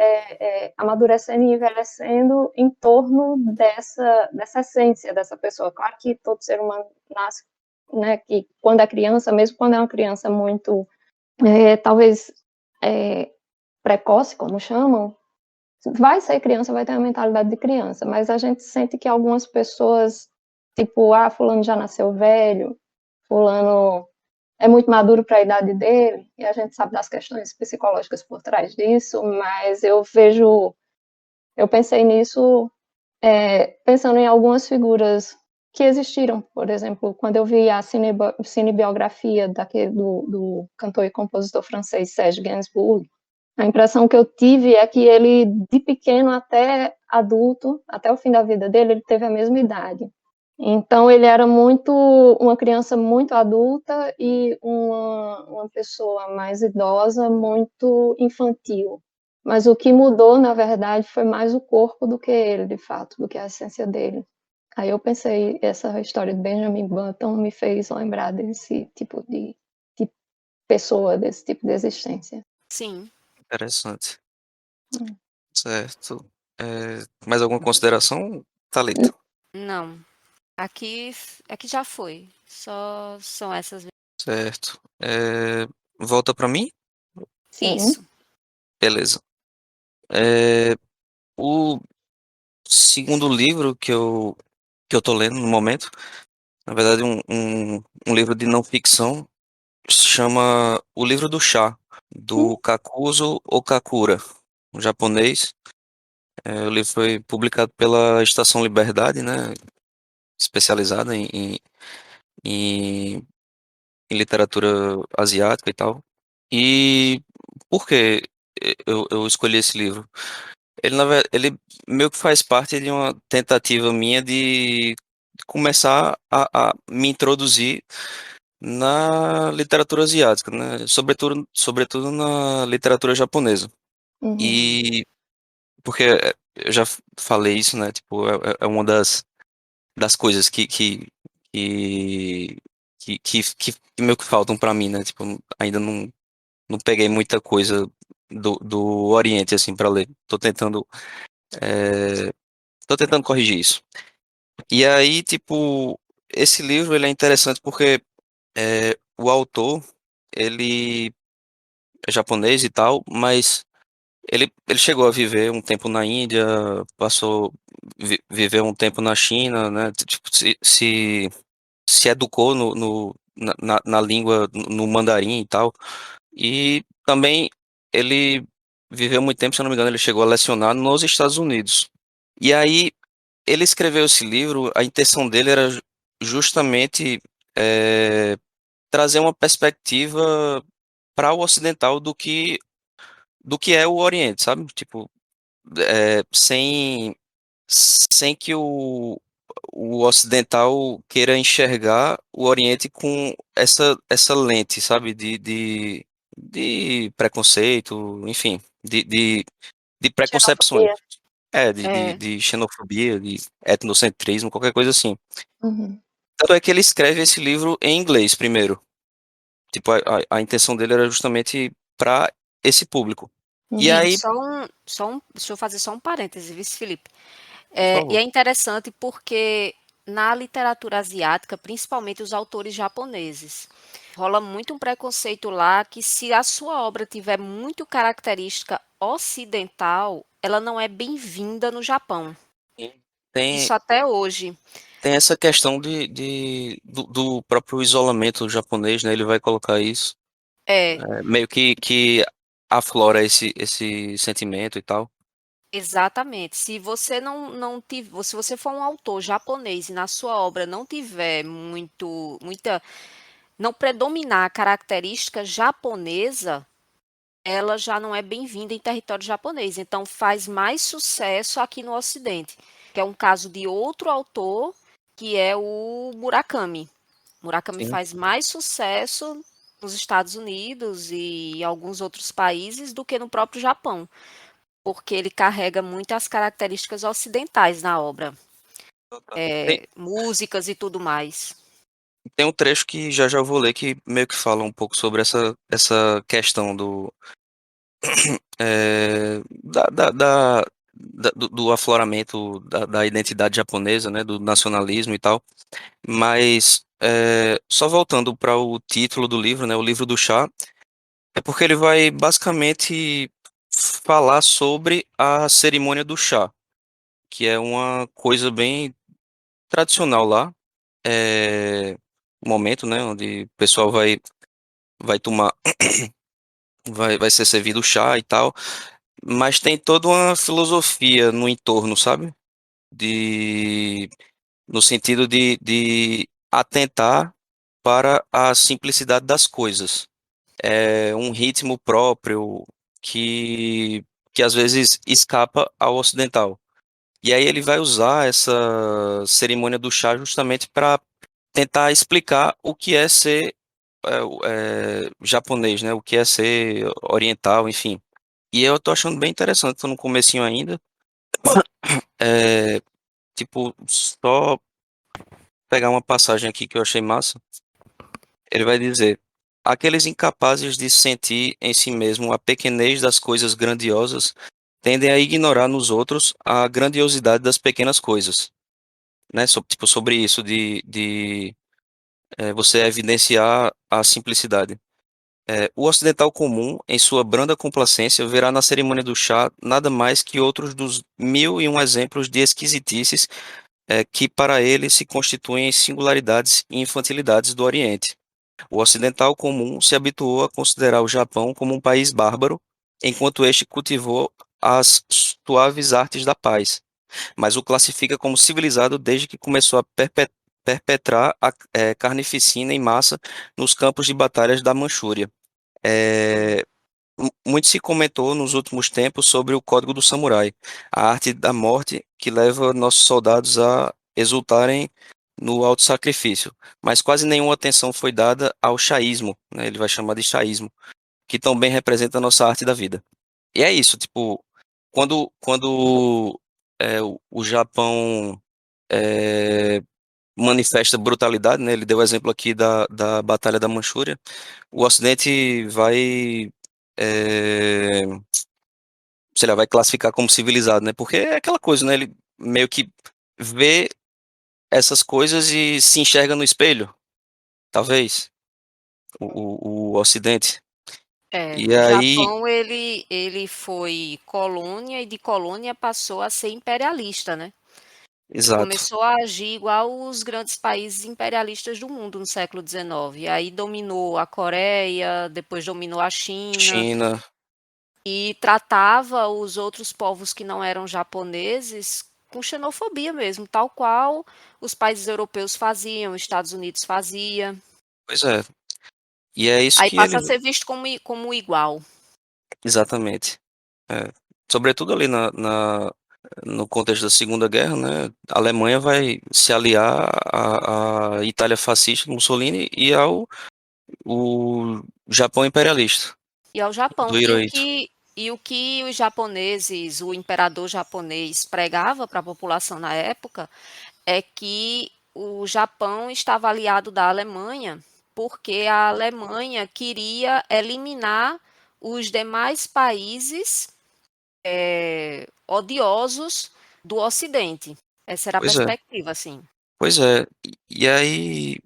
amadurecendo e envelhecendo em torno dessa essência dessa pessoa. Claro que todo ser humano nasce, né, que quando é criança, mesmo quando é uma criança muito, talvez, precoce, como chamam, vai ser criança, vai ter a mentalidade de criança, mas a gente sente que algumas pessoas, tipo, fulano já nasceu velho, fulano é muito maduro para a idade dele, e a gente sabe das questões psicológicas por trás disso, mas eu pensei nisso pensando em algumas figuras que existiram, por exemplo, quando eu vi a cinebiografia do cantor e compositor francês Serge Gainsbourg, a impressão que eu tive é que ele, de pequeno até adulto, até o fim da vida dele, ele teve a mesma idade. Então ele era uma criança muito adulta e uma pessoa mais idosa muito infantil. Mas o que mudou, na verdade, foi mais o corpo do que ele, de fato, do que a essência dele. Aí eu pensei, essa história de Benjamin Button me fez lembrar desse tipo de pessoa, desse tipo de existência. Sim. Interessante. Hum. Certo. Mais alguma consideração, Thalita? Não. Aqui já foi. Só são essas. Certo. Volta para mim? Sim. Isso. Beleza. É, o segundo livro que eu tô lendo no momento, na verdade, um livro de não ficção, se chama O Livro do Chá, Hum. do Kakuzo Okakura, um japonês. O livro foi publicado pela Estação Liberdade, né? Especializada em, em literatura asiática e tal. E por que eu escolhi esse livro? Ele meio que faz parte de uma tentativa minha de começar a me introduzir na literatura asiática, né? Sobretudo na literatura japonesa. Uhum. E porque eu já falei isso, né? Tipo, é uma das coisas que, que meio que faltam pra mim, né? Tipo, ainda não peguei muita coisa do Oriente, assim, pra ler. É, tô tentando corrigir isso. E aí, tipo, esse livro, ele é interessante porque o autor, ele é japonês e tal, mas ele chegou a viver um tempo na Índia, viveu um tempo na China, né? Tipo, se educou na língua, no mandarim e tal. E também ele viveu muito tempo, se eu não me engano, ele chegou a lecionar nos Estados Unidos. E aí ele escreveu esse livro, a intenção dele era justamente trazer uma perspectiva para o ocidental do que é o Oriente, sabe? Tipo, sem que o ocidental queira enxergar o Oriente com essa lente, sabe? De preconceito, enfim, de preconcepções. Xenofobia. É, de xenofobia, de etnocentrismo, qualquer coisa assim. Uhum. Tanto é que ele escreve esse livro em inglês primeiro. Tipo, a intenção dele era justamente para esse público. E Uhum. aí, deixa eu fazer só um parêntese, vice Felipe. por E favor. é interessante porque na literatura asiática, principalmente os autores japoneses, rola muito um preconceito lá que se a sua obra tiver muito característica ocidental, ela não é bem-vinda no Japão. Tem, Isso até hoje. tem essa questão do próprio isolamento japonês, né? Ele vai colocar isso. É, Meio que aflora esse sentimento e tal. exatamente. Se você não tiver, se você for um autor japonês e na sua obra não tiver muita, não predominar a característica japonesa, ela já não é bem-vinda em território japonês. Então faz mais sucesso aqui no Ocidente, que é um caso de outro autor, que é o Murakami. Murakami Sim. faz mais sucesso nos Estados Unidos e alguns outros países do que no próprio Japão, porque ele carrega muitas características ocidentais na obra, Tem, músicas e tudo mais. tem um trecho que já eu vou ler que meio que fala um pouco sobre essa questão do afloramento da identidade japonesa, né? Do nacionalismo e tal. Mas, só voltando para o título do livro, né? O livro do chá. É porque ele vai basicamente falar sobre a cerimônia do chá, que é uma coisa bem tradicional lá. É um momento, né, onde o pessoal vai tomar, vai ser servido chá e tal, mas tem toda uma filosofia no entorno, sabe? De, no sentido de atentar para a simplicidade das coisas. É um ritmo próprio que, que às vezes escapa ao ocidental. E aí ele vai usar essa cerimônia do chá justamente para tentar explicar o que é ser japonês, né? O que é ser oriental, enfim. E eu tô achando bem interessante, tô no comecinho ainda. É, tipo, só pegar uma passagem aqui que eu achei massa. Ele vai dizer: aqueles incapazes de sentir em si mesmo a pequenez das coisas grandiosas tendem a ignorar nos outros a grandiosidade das pequenas coisas, né? Tipo, sobre isso de você evidenciar a simplicidade. O ocidental comum, em sua branda complacência, verá na cerimônia do chá nada mais que outros dos mil e um exemplos de esquisitices que para ele se constituem singularidades e infantilidades do Oriente. O ocidental comum se habituou a considerar o Japão como um país bárbaro, enquanto este cultivou as suaves artes da paz, mas o classifica como civilizado desde que começou a perpetrar a carnificina em massa nos campos de batalhas da Manchúria. É, Muito se comentou nos últimos tempos sobre o Código do Samurai, a arte da morte que leva nossos soldados a exultarem no auto-sacrifício, mas quase nenhuma atenção foi dada ao chaísmo, né? Ele vai chamar de chaísmo, que também representa a nossa arte da vida. E é isso, tipo, quando o Japão é, manifesta brutalidade, né? Ele deu o exemplo aqui da Batalha da Manchúria. O Ocidente vai, é, sei lá, vai classificar como civilizado, né? Porque é aquela coisa, né? Ele meio que vê essas coisas e se enxerga no espelho, talvez, o Ocidente. E O aí, Japão ele foi colônia e de colônia passou a ser imperialista, né? E exato, começou a agir igual os grandes países imperialistas do mundo no século XIX. E aí dominou a Coreia, depois dominou a China China, e tratava os outros povos que não eram japoneses com xenofobia mesmo, tal qual os países europeus faziam, os Estados Unidos fazia. pois é. E é isso Aí que passa a ele, ser visto como igual. exatamente. É. Sobretudo ali no contexto da Segunda Guerra, né? A Alemanha vai se aliar à Itália fascista, Mussolini, e ao o Japão imperialista E ao Japão. do Hirohito. E o que os japoneses, o imperador japonês pregava para a população na época é que o Japão estava aliado da Alemanha porque a Alemanha queria eliminar os demais países odiosos do Ocidente. Essa era a Pois é, perspectiva, assim. pois é. E aí,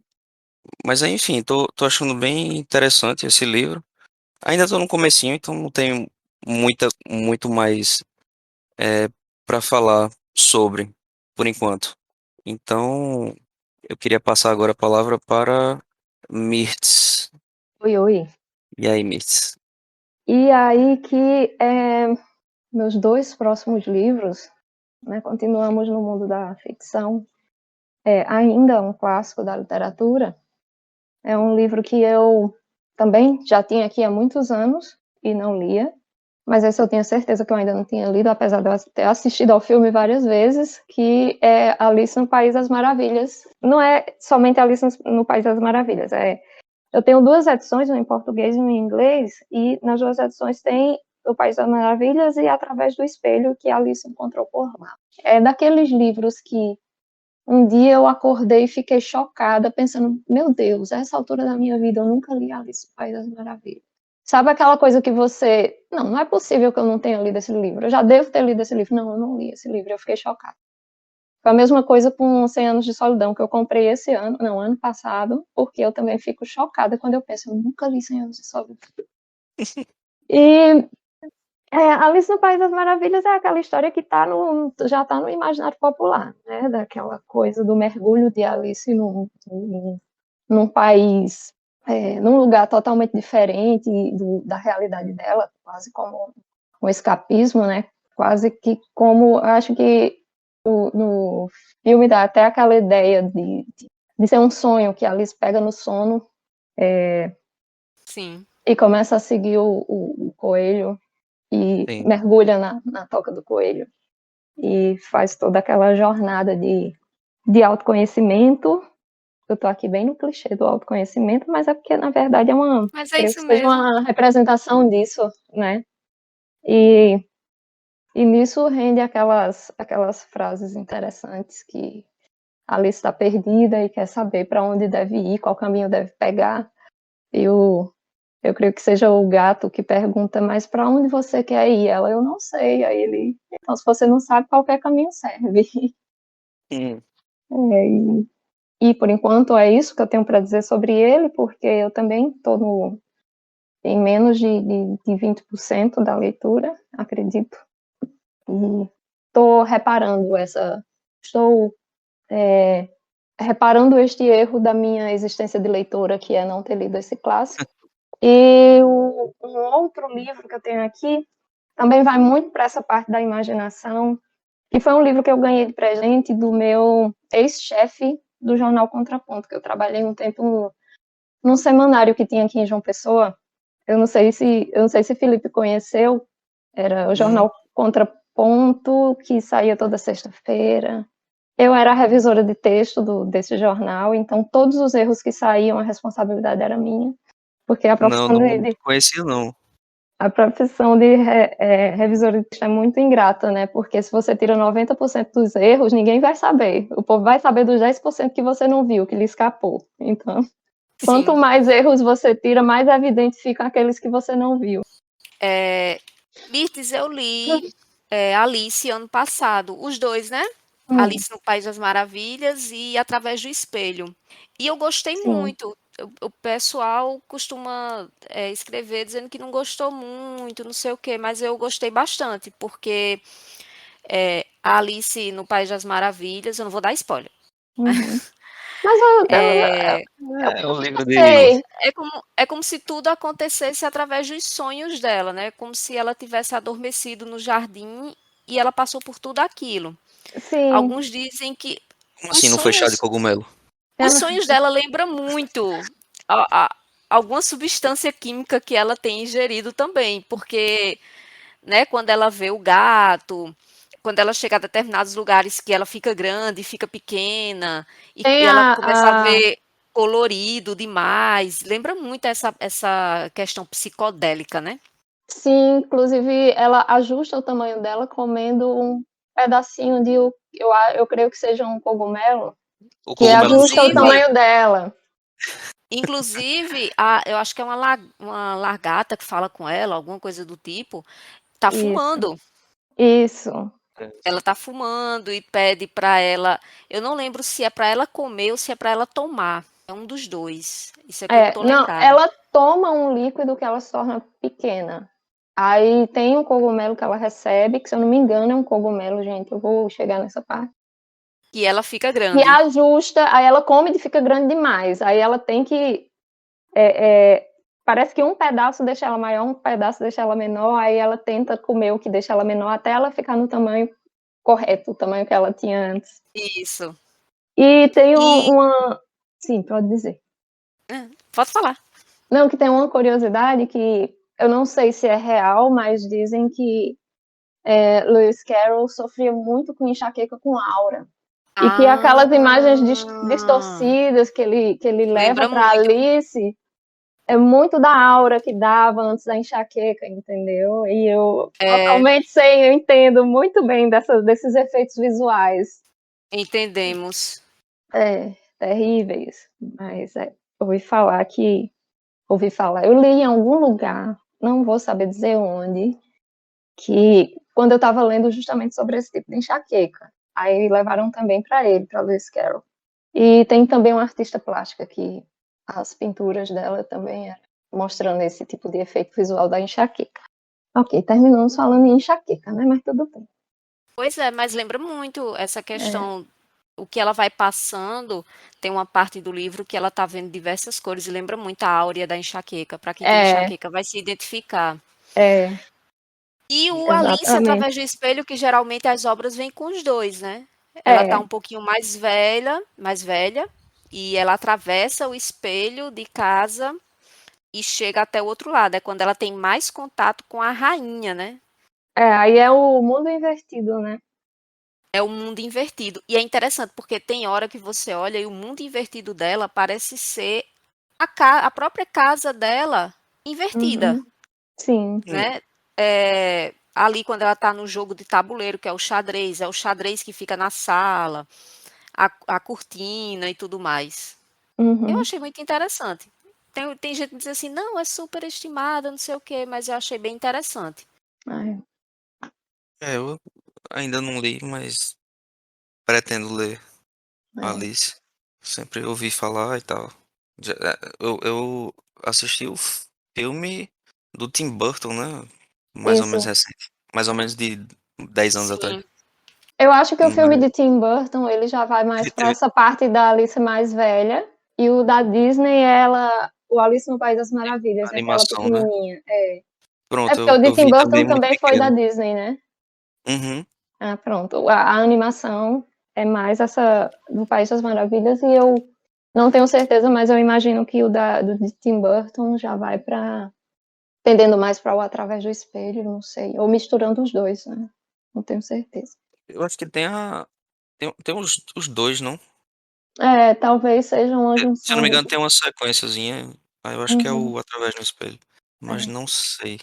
mas aí, enfim, tô achando bem interessante esse livro. Ainda tô no comecinho, então não tenho muito mais é, para falar sobre, por enquanto. Então, eu queria passar agora a palavra para Mirtz. Oi, oi. E aí, Mirtz? E aí que meus dois próximos livros, né, continuamos no mundo da ficção, ainda um clássico da literatura, é um livro que eu também já tinha aqui há muitos anos e não lia, mas esse eu tinha certeza que eu ainda não tinha lido, apesar de eu ter assistido ao filme várias vezes, que é Alice no País das Maravilhas. Não é somente Alice no País das Maravilhas, eu tenho duas edições, uma em português e uma em inglês, e nas duas edições tem O País das Maravilhas e Através do Espelho, que a Alice encontrou por lá. É daqueles livros que um dia eu acordei e fiquei chocada, pensando, meu Deus, a essa altura da minha vida eu nunca li Alice no País das Maravilhas. Sabe aquela coisa que você... Não é possível que eu não tenha lido esse livro. Eu já devo ter lido esse livro. Não, eu não li esse livro. Eu fiquei chocada. Foi a mesma coisa com 100 Anos de Solidão, que eu comprei esse ano, não, ano passado, porque eu também fico chocada quando eu penso, eu nunca li 100 Anos de Solidão. E Alice no País das Maravilhas é aquela história que já está no imaginário popular, né? Daquela coisa do mergulho de Alice num país, num lugar totalmente diferente da realidade dela, quase como um escapismo, né? Quase que como, acho que no filme dá até aquela ideia de ser um sonho que a Alice pega no sono Sim. e começa a seguir o coelho e Sim, mergulha na toca do coelho e faz toda aquela jornada de autoconhecimento. Eu tô aqui bem no clichê do autoconhecimento, mas é porque, na verdade, Mas é creio que isso seja mesmo. uma representação disso, né? E, e nisso rende aquelas frases interessantes que a Alice está perdida e quer saber para onde deve ir, qual caminho deve pegar. E eu creio que seja o gato que pergunta, mas para onde você quer ir? Ela, eu não sei. Aí ele, então se você não sabe, qualquer caminho serve. hum, E por enquanto é isso que eu tenho para dizer sobre ele, porque eu também estou em menos de 20% da leitura, acredito. E estou reparando este erro da minha existência de leitora, que é não ter lido esse clássico. E um outro livro que eu tenho aqui também vai muito para essa parte da imaginação, que foi um livro que eu ganhei de presente do meu ex-chefe do jornal Contraponto, que eu trabalhei um tempo num semanário que tinha aqui em João Pessoa. Eu não sei se Felipe conheceu, era o hum. jornal Contraponto, que saía toda sexta-feira. Eu era a revisora de texto desse jornal, então todos os erros que saíam, a responsabilidade era minha, porque a Não, profissão não conhecia, não. a profissão de revisor de texto é muito ingrata, né? Porque se você tira 90% dos erros, ninguém vai saber. O povo vai saber dos 10% que você não viu, que lhe escapou. Então, quanto Sim. mais erros você tira, mais evidentes ficam aqueles que você não viu. Mirtes, eu li Alice ano passado, os dois, né? Hum, Alice no País das Maravilhas e Através do Espelho. E eu gostei sim. muito. O pessoal costuma escrever dizendo que não gostou muito, não sei o quê, mas eu gostei bastante, porque a Alice no País das Maravilhas, eu não vou dar spoiler. Uhum. Mas eu É um livro de. sei. É como se tudo acontecesse através dos sonhos dela, né? Como se ela tivesse adormecido no jardim e ela passou por tudo aquilo. Sim. Alguns dizem que Como os assim, não foi chá de sonhos, cogumelo? os Ela, sonhos dela lembram muito alguma substância química que ela tem ingerido também, porque, né, quando ela vê o gato, quando ela chega a determinados lugares que ela fica grande, fica pequena, e tem ela começa a a ver colorido demais, lembra muito essa questão psicodélica, né? Sim, inclusive ela ajusta o tamanho dela comendo um pedacinho de, eu creio que seja um cogumelo, O que cogumelo do ajusta o Tupamari. tamanho dela. Inclusive, eu acho que é uma largata que fala com ela, alguma coisa do tipo, tá Isso, fumando. isso. Ela tá fumando e pede para ela. Eu não lembro se é para ela comer ou se é para ela tomar. É um dos dois. Isso é que eu tô Não, lembrada. ela toma um líquido que ela se torna pequena. Aí tem um cogumelo que ela recebe, que se eu não me engano é um cogumelo, gente, eu vou chegar nessa parte. E ela fica E grande. ajusta, aí ela come e fica grande demais. Aí ela tem que. Parece que um pedaço deixa ela maior, um pedaço deixa ela menor, aí ela tenta comer o que deixa ela menor até ela ficar no tamanho correto, o tamanho que ela tinha antes. Isso. E tem E uma. Sim, pode dizer. pode falar. Não, que tem uma curiosidade que eu não sei se é real, mas dizem que Lewis Carroll sofria muito com enxaqueca com aura. E que Ah, aquelas imagens distorcidas que ele leva lembra para muito. Alice é muito da aura que dava antes da enxaqueca, entendeu? E eu É, totalmente sei, eu entendo muito bem desses efeitos visuais. entendemos. Terríveis, mas ouvi falar, eu li em algum lugar, não vou saber dizer onde, que quando eu estava lendo justamente sobre esse tipo de enxaqueca, aí levaram também para ele, para Lewis Carroll. E tem também uma artista plástica que as pinturas dela também eram mostrando esse tipo de efeito visual da enxaqueca. Ok, terminamos falando em enxaqueca, né? Mas tudo bem. Pois é, mas lembra muito essa questão, o que ela vai passando, tem uma parte do livro que ela está vendo diversas cores e lembra muito a áurea da enxaqueca. Para quem tem É, enxaqueca vai se identificar. é, E o Alice exatamente. através do espelho, que geralmente as obras vêm com os dois, né? Ela tá É, um pouquinho mais velha, e ela atravessa o espelho de casa e chega até o outro lado. É quando ela tem mais contato com a rainha, né? aí é o mundo invertido, né? É o mundo invertido. E é interessante, porque tem hora que você olha e o mundo invertido dela parece ser a própria casa dela invertida, Uhum, sim, né? Ali quando ela está no jogo de tabuleiro, que é o xadrez que fica na sala, a cortina e tudo mais. Eu uhum, achei muito interessante. Tem gente que diz assim, não, é super estimada, não sei o quê, mas eu achei bem interessante. é, Eu ainda não li, mas pretendo ler é. Alice. Sempre ouvi falar e tal. Eu assisti o filme do Tim Burton, né? Mais ou menos Isso. recente. Mais ou menos de 10 anos atrás. Sim, Eu acho que o filme Mas de Tim Burton, ele já vai mais ele para teve essa parte da Alice mais velha, e o da Disney, o Alice no País das Maravilhas, é aquela animação, né? pequenininha. É Pronto, porque o de eu Tim vi Burton também muito também foi da pequeno. Disney, né? Uhum. Ah, pronto. A animação é mais essa do País das Maravilhas, e eu não tenho certeza, mas eu imagino que do de Tim Burton já vai para tendendo mais para o Através do Espelho, não sei, ou misturando os dois, né? Não tenho certeza. Eu acho que tem os dois, não? Talvez seja uma Se eu não me junção. engano, tem uma sequenciazinha. Aí eu acho que é Uhum, o Através do Espelho. Mas é. não sei.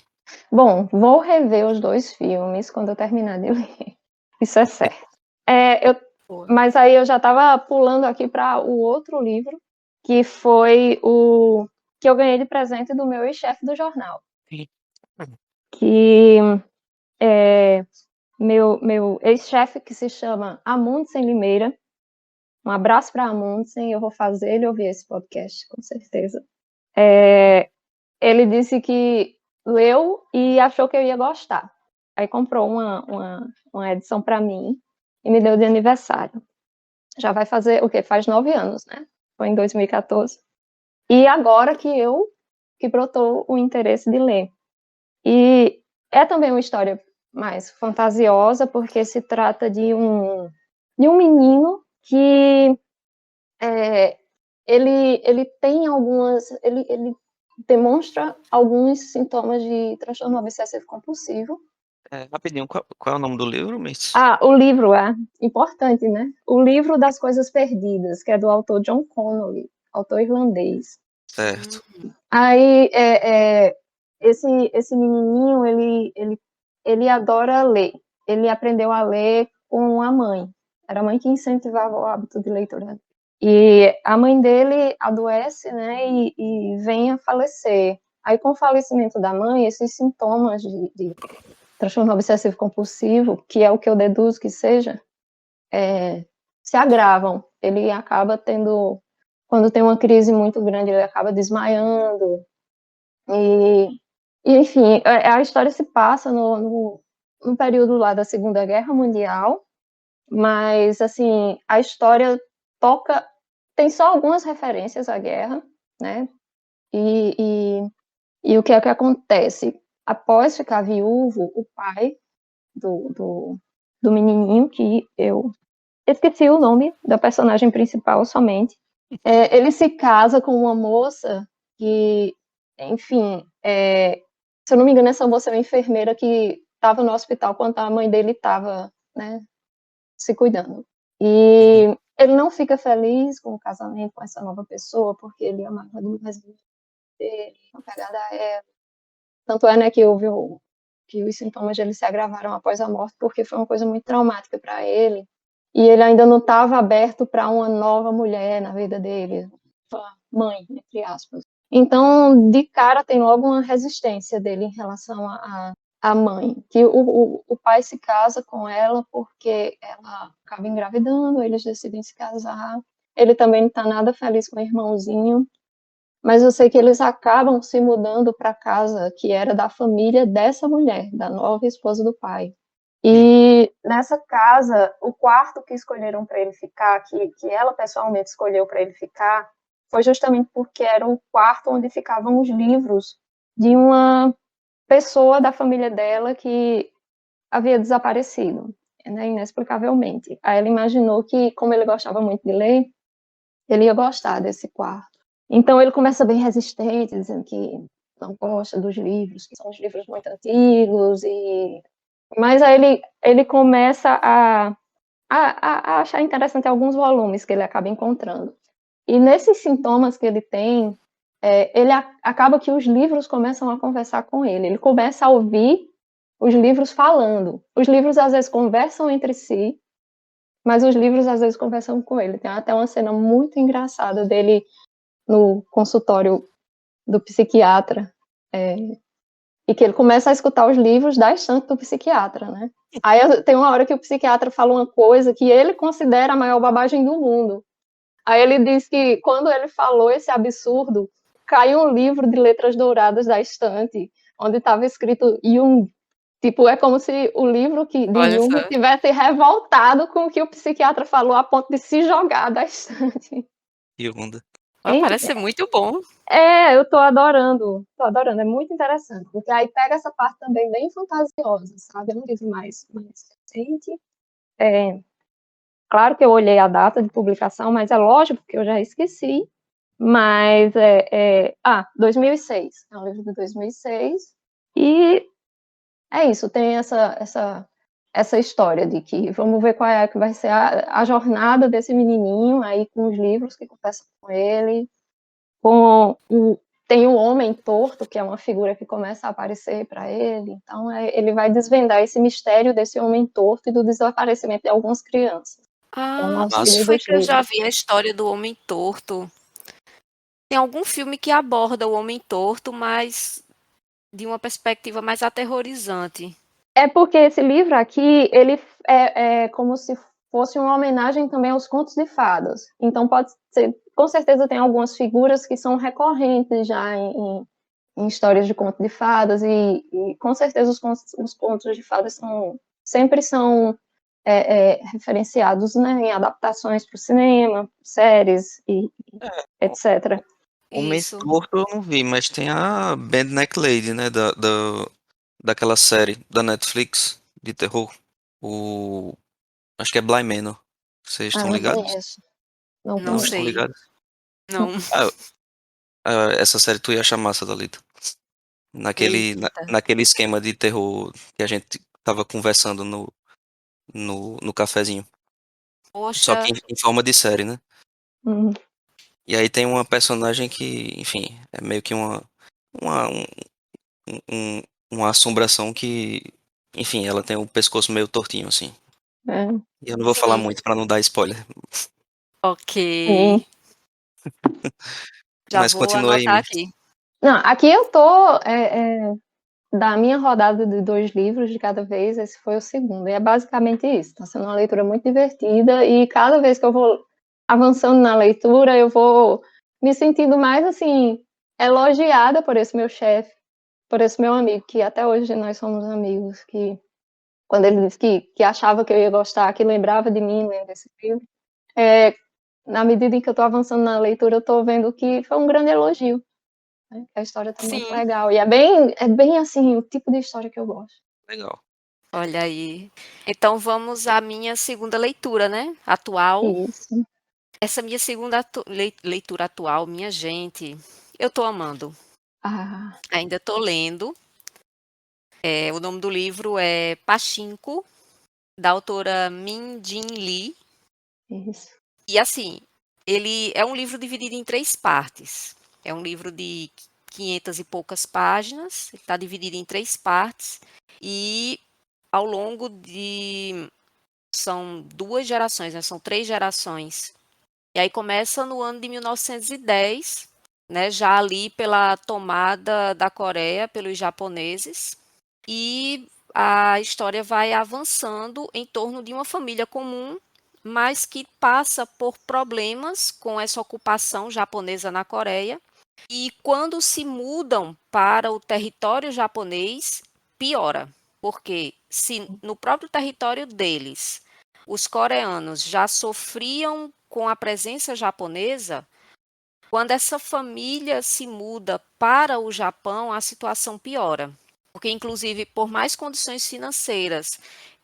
Bom, vou rever os dois filmes quando eu terminar de ler. Isso é certo. É, eu, boa. mas aí eu já estava pulando aqui para o outro livro, que foi o que eu ganhei de presente do meu ex-chefe do jornal. Sim. Que é meu ex-chefe, que se chama Amundsen Limeira. Um abraço para Amundsen, eu vou fazer ele ouvir esse podcast, com certeza. Ele disse que leu e achou que eu ia gostar. Aí comprou uma edição para mim e me deu de aniversário. Já vai fazer o quê? Faz 9 anos, né? Foi em 2014. E agora que brotou o interesse de ler. E é também uma história mais fantasiosa, porque se trata de um menino que ele tem ele demonstra alguns sintomas de transtorno obsessivo compulsivo. Rapidinho, qual é o nome do livro, Miss? O livro é importante, né? O livro das coisas perdidas, que é do autor John Connolly, autor irlandês. Certo. Aí esse menininho, ele adora ler. Ele aprendeu a ler com a mãe. Era a mãe que incentivava o hábito de leitura. E a mãe dele adoece, né, e vem a falecer. Aí, com o falecimento da mãe, esses sintomas de transtorno obsessivo compulsivo, que é o que eu deduzo que seja, se agravam. Ele acaba tendo, quando tem uma crise muito grande, ele acaba desmaiando. E enfim, a história se passa no período lá da Segunda Guerra Mundial, mas, assim, a história tem só algumas referências à guerra, né? E o que é que acontece? Após ficar viúvo, o pai do menininho, que eu esqueci o nome da personagem principal somente, ele se casa com uma moça que, enfim, se eu não me engano, essa moça é uma enfermeira que estava no hospital quando a mãe dele estava, né, se cuidando. E ele não fica feliz com o casamento com essa nova pessoa, porque ele amava demais dele, apegada a ela. Tanto é, né, que que os sintomas dele se agravaram após a morte, porque foi uma coisa muito traumática para ele. E ele ainda não estava aberto para uma nova mulher na vida dele, mãe, entre aspas. Então, de cara, tem logo uma resistência dele em relação à mãe, que o pai se casa com ela porque ela acaba engravidando, eles decidem se casar. Ele também não está nada feliz com o irmãozinho, mas eu sei que eles acabam se mudando para a casa que era da família dessa mulher, da nova esposa do pai. E nessa casa, o quarto que escolheram para ele ficar, que ela pessoalmente escolheu para ele ficar, foi justamente porque era o quarto onde ficavam os livros de uma pessoa da família dela que havia desaparecido, né, inexplicavelmente. Aí ela imaginou que, como ele gostava muito de ler, ele ia gostar desse quarto. Então ele começa bem resistente, dizendo que não gosta dos livros, que são os livros muito antigos, mas aí ele começa a achar interessante alguns volumes que ele acaba encontrando. E nesses sintomas que ele tem, ele acaba que os livros começam a conversar com ele. Ele começa a ouvir os livros falando. Os livros às vezes conversam entre si, mas os livros às vezes conversam com ele. Tem até uma cena muito engraçada dele no consultório do psiquiatra, e que ele começa a escutar os livros da estante do psiquiatra, né? Aí tem uma hora que o psiquiatra fala uma coisa que ele considera a maior bobagem do mundo. Aí ele diz que quando ele falou esse absurdo, caiu um livro de letras douradas da estante, onde estava escrito Jung. Tipo, é como se o livro de Olha Jung só. tivesse revoltado com o que o psiquiatra falou a ponto de se jogar da estante. E onda. Parece ser muito bom. Eu tô adorando, é muito interessante, porque aí pega essa parte também bem fantasiosa, sabe? É um livro mais recente. Claro que eu olhei a data de publicação, mas é lógico que eu já esqueci. Mas 2006, é um livro de 2006, e é isso, tem essa história de que vamos ver qual é que vai ser a jornada desse menininho aí com os livros que conversam com ele, tem o homem torto, que é uma figura que começa a aparecer para ele, então ele vai desvendar esse mistério desse homem torto e do desaparecimento de algumas crianças, com o Onde auxílio foi dos que eu já livros. vi a história do Homem Torto? Tem algum filme que aborda o Homem Torto, mas de uma perspectiva mais aterrorizante. É porque esse livro aqui, ele é como se fosse uma homenagem também aos contos de fadas. Então pode ser, com certeza tem algumas figuras que são recorrentes já em histórias de contos de fadas, e com certeza os contos de fadas sempre são referenciados, né, em adaptações para o cinema, séries e etc. Homem Isso. Torto eu não vi, mas tem a Band Neck Lady, né? Daquela série da Netflix de terror. O. Acho que é Bly Manor. Vocês estão Não ligados? conheço, não Não Não estão conheço. sei. ligados? Não. Ah, essa série tu ia achar massa, Dalita. Eita. Naquele esquema de terror que a gente tava conversando no cafezinho. Só Poxa, que em forma de série, né? Uhum. E aí tem uma personagem que, enfim, é meio que uma um- uma assombração que, enfim, ela tem o pescoço meio tortinho, assim. É, E eu não vou falar Sim. muito pra não dar spoiler. Ok. sim. Já Mas vou continua aí, anotar Mi. aqui. Não, aqui eu tô da minha rodada de 2 livros de cada vez, esse foi o segundo. E é basicamente isso. Está sendo uma leitura muito divertida e cada vez que eu vou avançando na leitura, eu vou me sentindo mais assim elogiada por esse meu chefe, por esse meu amigo, que até hoje nós somos amigos, que quando ele disse que achava que eu ia gostar, que lembrava de mim lendo esse livro, é, na medida em que eu estou avançando na leitura, eu estou vendo que foi um grande elogio, né? A história está muito Sim. legal. E é bem assim, o tipo de história que eu gosto. Legal. Olha aí. Então vamos à minha segunda leitura, né? Atual. Isso. Essa minha segunda leitura atual, minha gente, eu tô amando. Ah, Ainda tô lendo. O nome do livro é Pachinko, da autora Min Jin Lee. isso. E assim, ele é um livro dividido em 3 partes. É um livro de 500 e poucas páginas. Ele está dividido em 3 partes. E ao longo de. São 2 gerações, né? São 3 gerações. E aí começa no ano de 1910, né? Já ali pela tomada da Coreia pelos japoneses. E a história vai avançando em torno de uma família comum, mas que passa por problemas com essa ocupação japonesa na Coreia. E quando se mudam para o território japonês, piora. Porque se no próprio território deles os coreanos já sofriam com a presença japonesa, quando essa família se muda para o Japão, a situação piora. Porque, inclusive, por mais condições financeiras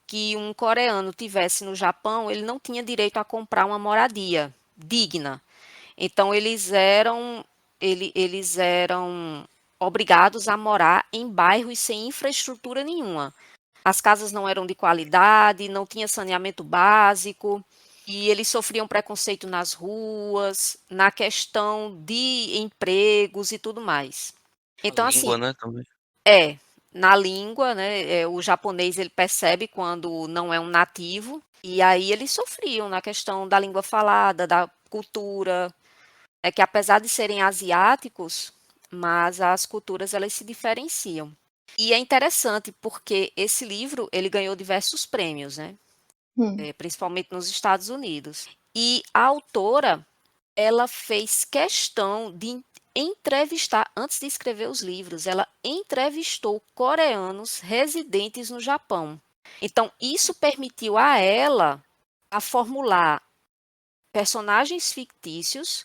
que um coreano tivesse no Japão, ele não tinha direito a comprar uma moradia digna. Então, eles eram obrigados a morar em bairros sem infraestrutura nenhuma. As casas não eram de qualidade, não tinha saneamento básico, e eles sofriam preconceito nas ruas, na questão de empregos e tudo mais. A Então, assim, língua, né, também. é, na língua, né, o japonês ele percebe quando não é um nativo, e aí eles sofriam na questão da língua falada, da cultura, é que apesar de serem asiáticos, mas as culturas elas se diferenciam. E é interessante porque esse livro ele ganhou diversos prêmios, né? Hum, Principalmente nos Estados Unidos. E a autora ela fez questão de entrevistar, antes de escrever os livros, ela entrevistou coreanos residentes no Japão. Então, isso permitiu a ela a formular personagens fictícios,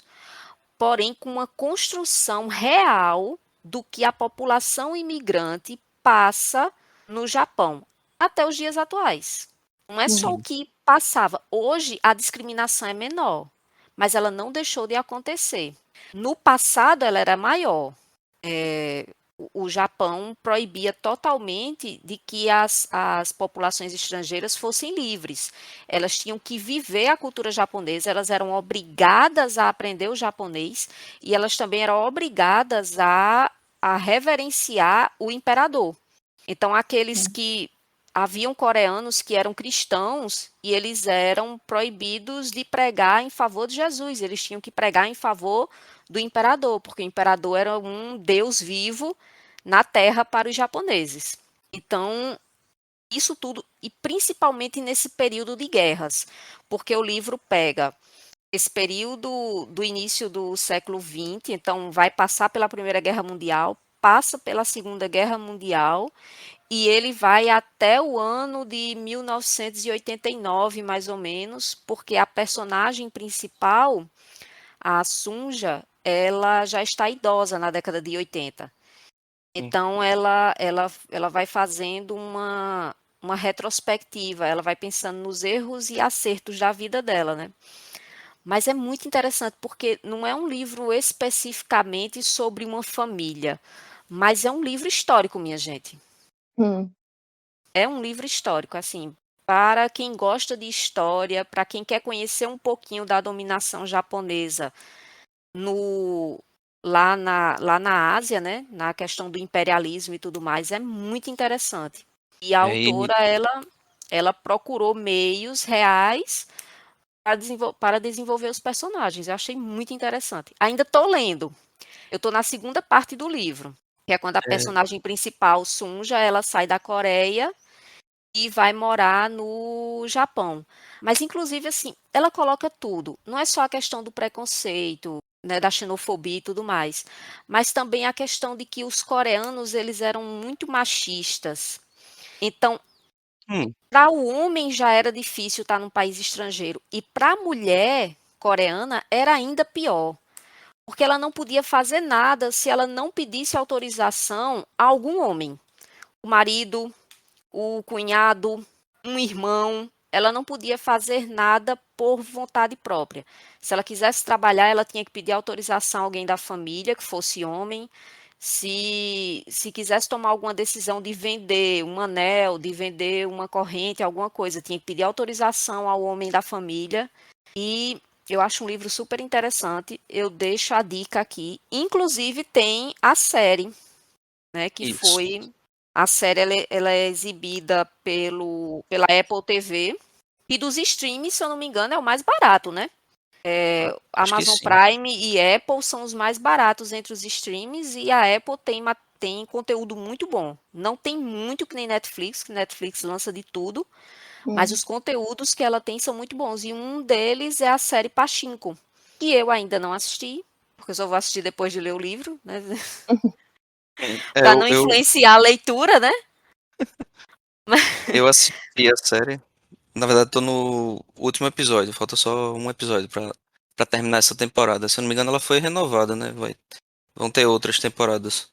porém com uma construção real do que a população imigrante passa no Japão até os dias atuais. Não é só o hum, que passava. Hoje a discriminação é menor, mas ela não deixou de acontecer. No passado ela era maior. O Japão proibia totalmente de que as populações estrangeiras fossem livres. Elas tinham que viver a cultura japonesa, elas eram obrigadas a aprender o japonês e elas também eram obrigadas a reverenciar o imperador. Então, aqueles hum, que haviam coreanos que eram cristãos e eles eram proibidos de pregar em favor de Jesus, eles tinham que pregar em favor do imperador, porque o imperador era um deus vivo na terra para os japoneses. Então, isso tudo, e principalmente nesse período de guerras, porque o livro pega esse período do início do século XX, então vai passar pela Primeira Guerra Mundial, passa pela Segunda Guerra Mundial e ele vai até o ano de 1989, mais ou menos, porque a personagem principal, a Sunja, ela já está idosa na década de 80. Sim. Então ela vai fazendo uma retrospectiva, ela vai pensando nos erros e acertos da vida dela, né? Mas é muito interessante porque não é um livro especificamente sobre uma família, mas é um livro histórico, minha gente. hum. É um livro histórico, assim, para quem gosta de história, para quem quer conhecer um pouquinho da dominação japonesa no lá na Ásia, né, na questão do imperialismo e tudo mais, é muito interessante. E a E autora, ela procurou meios reais para desenvolver os personagens. Eu achei muito interessante. Ainda estou lendo. Eu estou na segunda parte do livro, que é quando a é, personagem principal, Sunja, ela sai da Coreia e vai morar no Japão. Mas, inclusive, assim, ela coloca tudo. Não é só a questão do preconceito, né, da xenofobia e tudo mais, mas também a questão de que os coreanos, eles eram muito machistas. Então, hum, para o homem já era difícil estar num país estrangeiro. E para a mulher coreana era ainda pior. Porque ela não podia fazer nada se ela não pedisse autorização a algum homem. O marido, o cunhado, um irmão. Ela não podia fazer nada por vontade própria. Se ela quisesse trabalhar, ela tinha que pedir autorização a alguém da família, que fosse homem. Se quisesse tomar alguma decisão de vender um anel, de vender uma corrente, alguma coisa, tinha que pedir autorização ao homem da família. E eu acho um livro super interessante. Eu deixo a dica aqui. Inclusive tem a série, né, que isso. foi a série ela é exibida pela Apple TV e dos streams, se eu não me engano, é o mais barato, né? Acho que Amazon sim. Prime e Apple são os mais baratos entre os streams e a Apple tem conteúdo muito bom. Não tem muito que nem Netflix, que Netflix lança de tudo, mas Hum. os conteúdos que ela tem são muito bons. E um deles é a série Pachinko, que eu ainda não assisti, porque eu só vou assistir depois de ler o livro, né? É, Para não influenciar a leitura, né? eu assisti a série. Na verdade, tô no último episódio. Falta só um episódio pra terminar essa temporada. Se eu não me engano, ela foi renovada, né? Vão ter outras temporadas.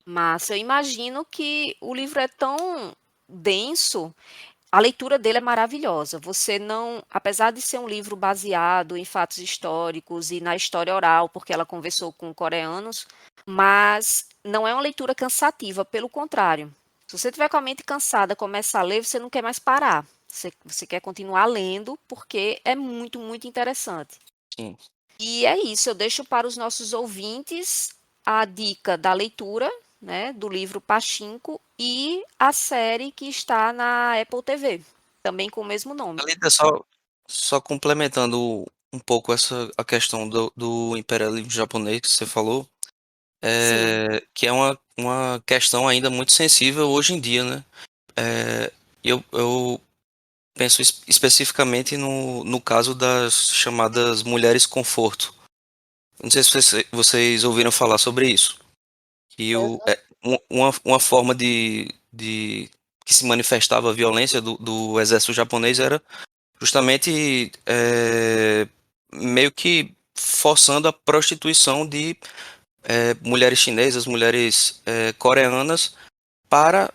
Mas eu imagino que o livro é tão denso, a leitura dele é maravilhosa. Você não, apesar de ser um livro baseado em fatos históricos e na história oral, porque ela conversou com coreanos, mas não é uma leitura cansativa, pelo contrário. Se você tiver com a mente cansada, começa a ler, você não quer mais parar. Você quer continuar lendo, porque é muito, muito interessante. Sim. E é isso, eu deixo para os nossos ouvintes a dica da leitura, né, do livro Pachinko e a série que está na Apple TV, também com o mesmo nome. Alida, só complementando um pouco a questão do imperialismo japonês que você falou, Sim, que é uma questão ainda muito sensível hoje em dia, né? É, eu penso especificamente no caso das chamadas mulheres conforto. Não sei se vocês ouviram falar sobre isso. Que uma forma de que se manifestava a violência do exército japonês era justamente meio que forçando a prostituição de mulheres chinesas, mulheres coreanas para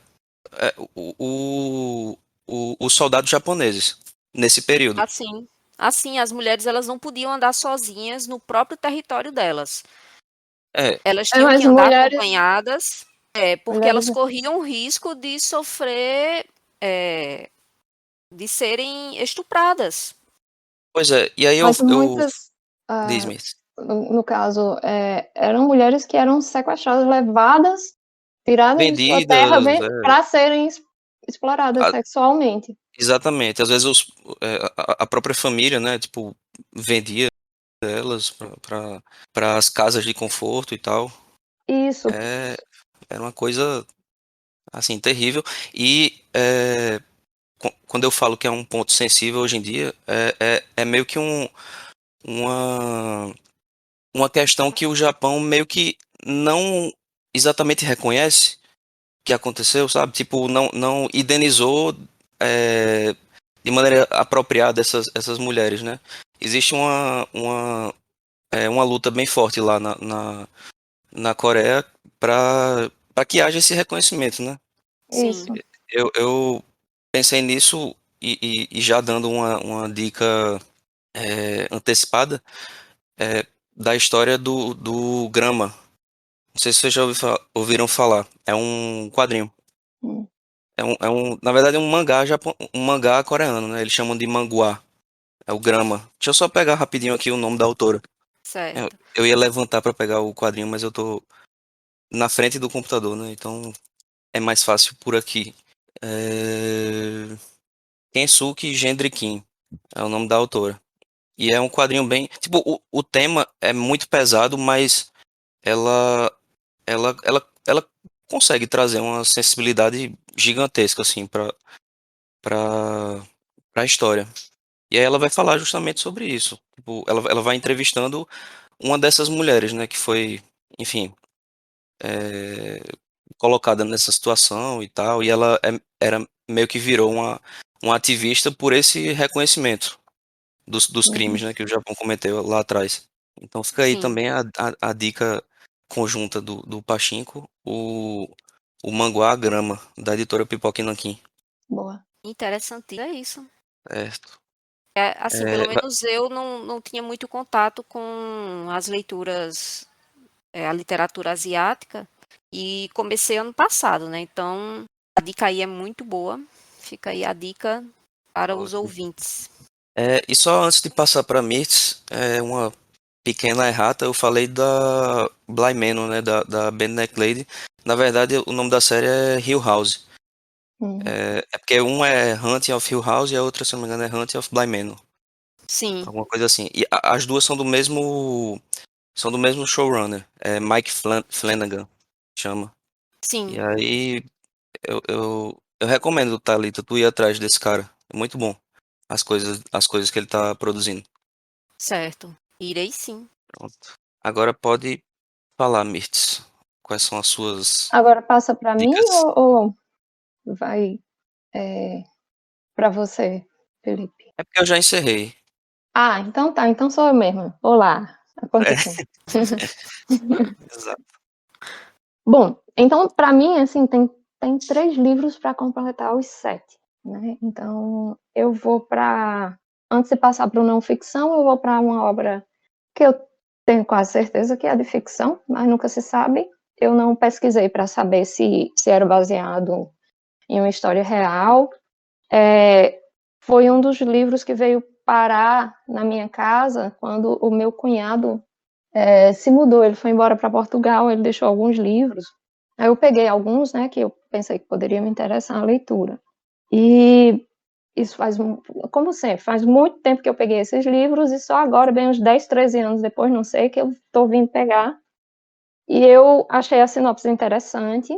os soldados japoneses nesse período. assim, assim as mulheres elas não podiam andar sozinhas no próprio território delas. É, Elas É, tinham que mas andar acompanhadas, porque mulheres, elas corriam o risco de sofrer, de serem estupradas. pois é, e aí mas eu muitas, ah, diz-me, no caso, eram mulheres que eram sequestradas, levadas, tiradas de sua terra vendidas, para serem exploradas sexualmente. exatamente, às vezes a própria família, né, tipo, vendia elas para as casas de conforto e tal. Isso, É, era uma coisa assim terrível. E quando eu falo que é um ponto sensível hoje em dia, é meio que uma, uma questão que o Japão meio que não exatamente reconhece que aconteceu, sabe? Tipo, não indenizou de maneira apropriada essas mulheres, né? Existe uma luta bem forte lá na Coreia para que haja esse reconhecimento, né? Sim, isso. Eu pensei nisso e já dando uma dica antecipada da história do Grama. Não sei se vocês já ouviram falar. É um quadrinho. Hum. Na verdade, é um mangá, um mangá coreano, né? Eles chamam de manhwa. É o Grama. Deixa eu só pegar rapidinho aqui o nome da autora. Certo. Eu ia levantar pra pegar o quadrinho, mas eu tô na frente do computador, né? Então é mais fácil por aqui. É... Kensuke Gendrikin é o nome da autora. E é um quadrinho bem. Tipo, o tema é muito pesado, mas ela, ela consegue trazer uma sensibilidade gigantesca, assim, pra, pra história. E aí ela vai falar justamente sobre isso. Tipo, ela vai entrevistando uma dessas mulheres, né, que foi, enfim, é, colocada nessa situação e tal, e ela era meio que virou uma ativista por esse reconhecimento dos crimes, Uhum. né, que o Japão cometeu lá atrás. Então fica aí Sim. também a dica conjunta do Pachinko, o Manguá Grama, da editora Pipoca e Nanquim. Boa. Interessante. É isso. Certo. Assim, pelo É, menos eu não tinha muito contato com as leituras, a literatura asiática, e comecei ano passado, né? Então, a dica aí é muito boa. Fica aí a dica para os ótimo. ouvintes. E só antes de passar para Mirtz, uma pequena errata, eu falei da Bly Manor, né, da Bedknot Lady. Na verdade, o nome da série é Hill House. Uhum. É porque um é Hunting of Hill House e a outra, se não me engano, é Hunting of Bly Manor. Sim, Alguma coisa assim. E as duas são do mesmo showrunner. É Mike Flanagan, chama. E sim, aí, eu recomendo, Thalita, tu ir atrás desse cara. É muito bom as coisas que ele tá produzindo. certo. Irei sim. Pronto. Agora pode falar, Mirtz. Quais são as suas Agora passa para mim dicas? ou vai para você, Felipe? É porque eu já encerrei. Ah, então tá. Então sou eu mesma. Olá. É, Aconteceu. exato. Bom, então para mim assim tem 3 livros para completar os 7, né? Então eu vou para antes de passar para o não ficção, eu vou para uma obra que eu tenho quase certeza que é de ficção, mas nunca se sabe. Eu não pesquisei para saber se era baseado em uma história real. Foi um dos livros que veio parar na minha casa quando o meu cunhado se mudou. Ele foi embora para Portugal, ele deixou alguns livros. Aí eu peguei alguns, né, que eu pensei que poderia me interessar a leitura. E isso faz, como sempre, faz muito tempo que eu peguei esses livros e só agora, bem uns 10, 13 anos depois, não sei, que eu estou vindo pegar. E eu achei a sinopse interessante.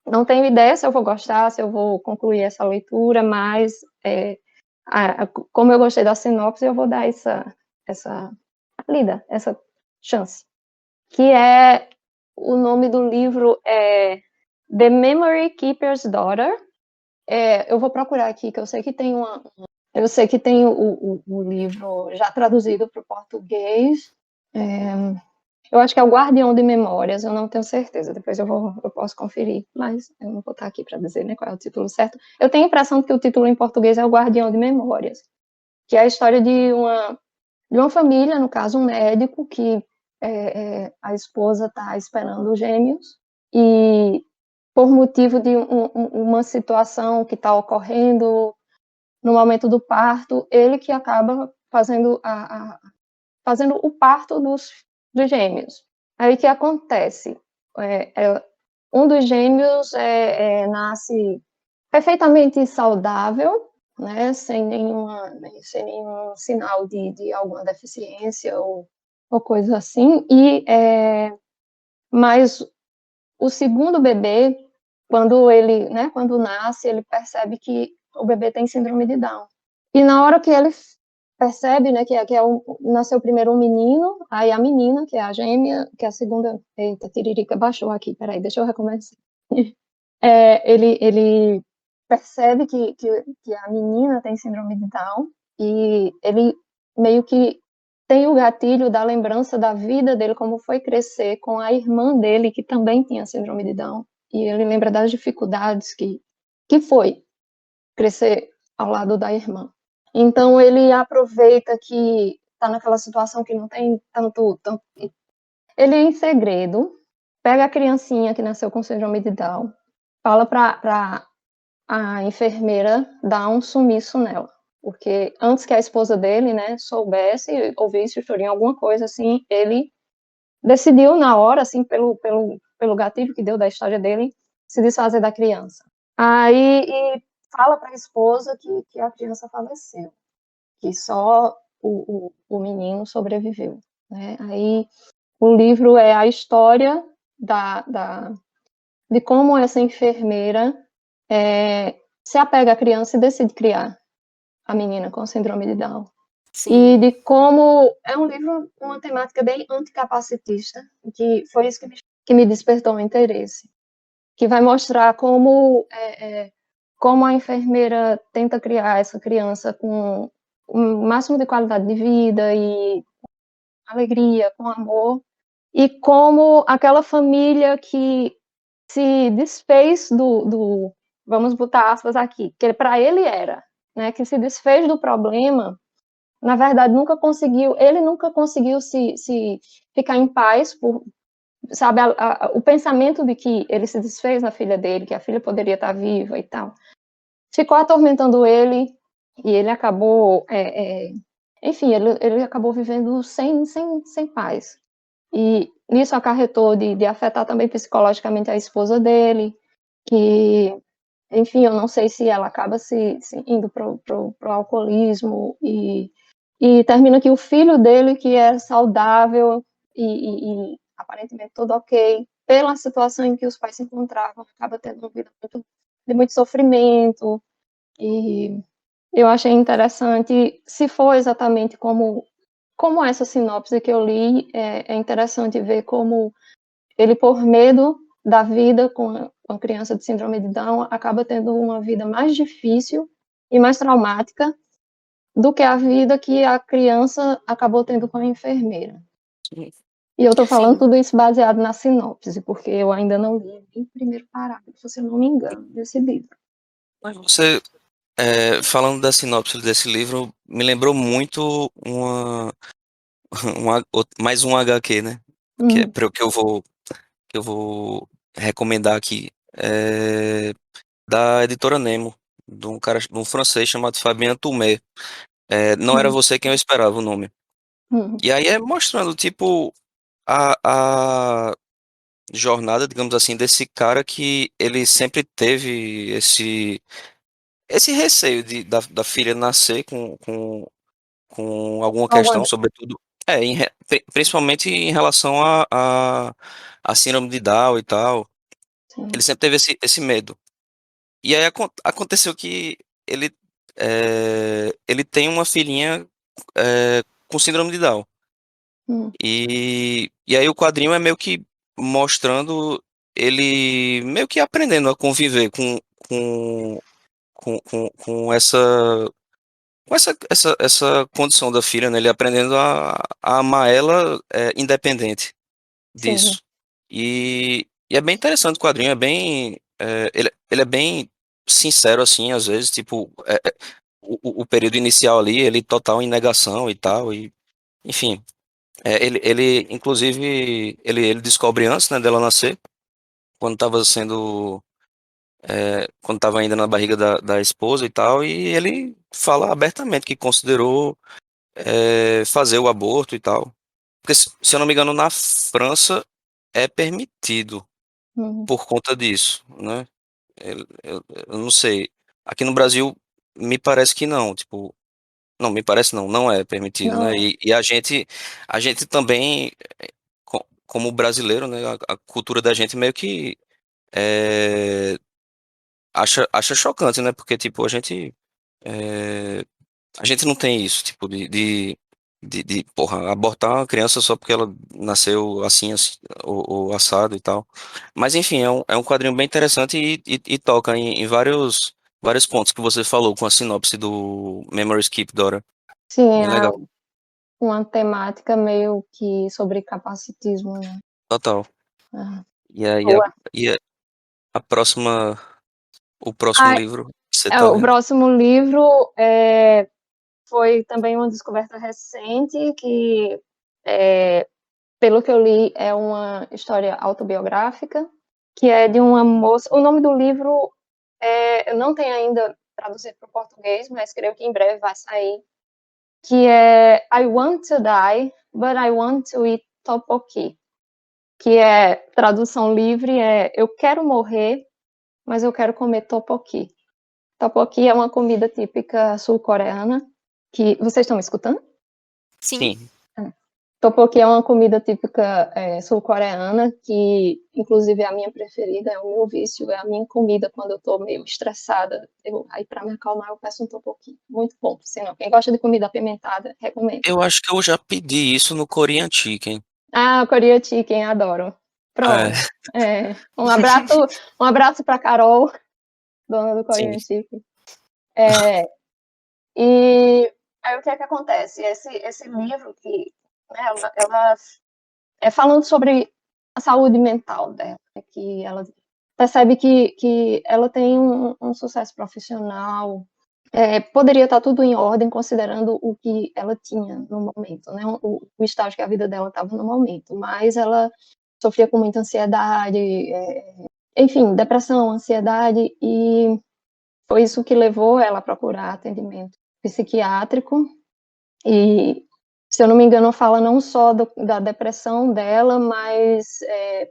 Não tenho ideia se eu vou gostar, se eu vou concluir essa leitura, mas como eu gostei da sinopse, eu vou dar essa lida, essa chance. Que é, o nome do livro é The Memory Keeper's Daughter. Eu vou procurar aqui, que eu sei que tem eu sei que tem o livro já traduzido para o português. Eu acho que é o Guardião de Memórias, eu não tenho certeza, depois eu posso conferir, mas eu não vou estar aqui para dizer, né, qual é o título certo. Eu tenho a impressão que o título em português é o Guardião de Memórias, que é a história de uma família, no caso um médico, que a esposa está esperando os gêmeos, e por motivo de uma situação que está ocorrendo no momento do parto, ele que acaba fazendo o parto dos gêmeos. Aí o que acontece? Um dos gêmeos nasce perfeitamente saudável, né, sem nenhum sinal de alguma deficiência ou coisa assim, mas o segundo bebê, quando nasce, ele percebe que o bebê tem síndrome de Down. E na hora que ele percebe, né, nasceu primeiro um menino, aí a menina, que é a gêmea, que é a segunda. Eita, Tiririca baixou aqui, peraí, deixa eu recomeçar. Ele percebe que a menina tem síndrome de Down e ele meio que tem o gatilho da lembrança da vida dele, como foi crescer com a irmã dele, que também tinha síndrome de Down. E ele lembra das dificuldades que foi crescer ao lado da irmã. Então ele aproveita que está naquela situação que não tem tanto. Ele, em segredo, pega a criancinha que nasceu com síndrome de Down, fala para a enfermeira dar um sumiço nela. porque antes que a esposa dele, né, soubesse, ouvisse o chorinho, alguma coisa assim, ele decidiu na hora, assim, pelo gatilho que deu da história dele, se desfazer da criança. Aí e fala para a esposa que a criança faleceu, que só o menino sobreviveu, né? Aí o livro é a história de como essa enfermeira se apega à criança e decide criar a menina com síndrome de Down. Sim. E de como é um livro com uma temática bem anticapacitista, que foi isso que me despertou o interesse, que vai mostrar como a enfermeira tenta criar essa criança com o máximo de qualidade de vida e alegria, com amor, e como aquela família que se desfez vamos botar aspas aqui, que para ele era, né, que se desfez do problema, na verdade ele nunca conseguiu se ficar em paz por, sabe, o pensamento de que ele se desfez na filha dele, que a filha poderia estar viva e tal, ficou atormentando ele, e ele acabou, enfim, ele acabou vivendo sem paz. E isso acarretou de afetar também psicologicamente a esposa dele, que, enfim, eu não sei se ela acaba se indo pro alcoolismo, e termina que o filho dele, que é saudável e aparentemente tudo ok, pela situação em que os pais se encontravam, acaba tendo uma vida de muito sofrimento, e eu achei interessante, se for exatamente como essa sinopse que eu li, é interessante ver como ele, por medo da vida com a criança de síndrome de Down, acaba tendo uma vida mais difícil e mais traumática do que a vida que a criança acabou tendo com a enfermeira. E eu estou falando tudo isso baseado na sinopse, porque eu ainda não li nem o primeiro parágrafo, se eu não me engano, desse livro. Mas você, falando da sinopse desse livro, me lembrou muito mais um HQ, né? Que é para que eu vou recomendar aqui. Da editora Nemo, de um francês chamado Fabien Tumé. Não era você quem eu esperava o nome. E aí é mostrando, tipo, a jornada, digamos assim, desse cara que ele sempre teve esse receio da filha nascer com alguma questão, sobretudo, principalmente em relação a síndrome de Down e tal. Ele sempre teve esse medo. E aí aconteceu que ele tem uma filhinha com síndrome de Down. E aí o quadrinho é meio que mostrando ele meio que aprendendo a conviver com essa condição da filha, né? Ele aprendendo a amar ela independente Sim. disso. E é bem interessante o quadrinho, ele é bem sincero, assim, às vezes, tipo, o período inicial ali, ele total em negação e tal, e, enfim, inclusive, ele descobre antes, né, dela nascer, quando estava quando estava ainda na barriga da esposa e tal, e ele fala abertamente que considerou fazer o aborto e tal. Porque, se eu não me engano, na França é permitido por conta disso, né? Eu não sei. Aqui no Brasil, me parece que não, tipo, não, me parece não, não é permitido, Não né? é. E a gente também, como brasileiro, né? A cultura da gente meio que é, acha chocante, né? Porque, tipo, é, a gente não tem isso, tipo, porra, abortar uma criança só porque ela nasceu assim, ou assado e tal. Mas, enfim, é um quadrinho bem interessante e toca em vários pontos que você falou com a sinopse do Memories Keep, Dora. Sim, Bem é legal. uma temática meio que sobre capacitismo, né? Total. Ah, E aí, boa. a próxima, o próximo Ah, livro que você tá o lendo? próximo livro foi também uma descoberta recente, que, pelo que eu li, é uma história autobiográfica, que é de uma moça. O nome do livro eu não tenho ainda traduzido para o português, mas creio que em breve vai sair, que é I want to die, but I want to eat tteokbokki, que é, tradução livre, é eu quero morrer, mas eu quero comer tteokbokki. Tteokbokki é uma comida típica sul-coreana, que... Vocês estão me escutando? Sim. Sim. Tteokbokki é uma comida típica sul-coreana, que inclusive é a minha preferida, é o meu vício, é a minha comida quando eu tô meio estressada. Aí para me acalmar eu peço um tteokbokki. Muito bom, senão quem gosta de comida apimentada, recomendo. Eu acho que eu já pedi isso no Korean Chicken. Ah, Korea Chicken, adoro. Pronto. Um abraço para Carol, dona do Sim. Korean Chicken. E aí o que é que acontece? Esse livro que, né, ela é falando sobre a saúde mental dela, que ela percebe que ela tem um sucesso profissional, poderia estar tudo em ordem considerando o que ela tinha no momento, né, o estágio que a vida dela estava no momento, mas ela sofria com muita ansiedade, enfim, depressão, ansiedade, e foi isso que levou ela a procurar atendimento psiquiátrico. E, se eu não me engano, fala não só da depressão dela, mas,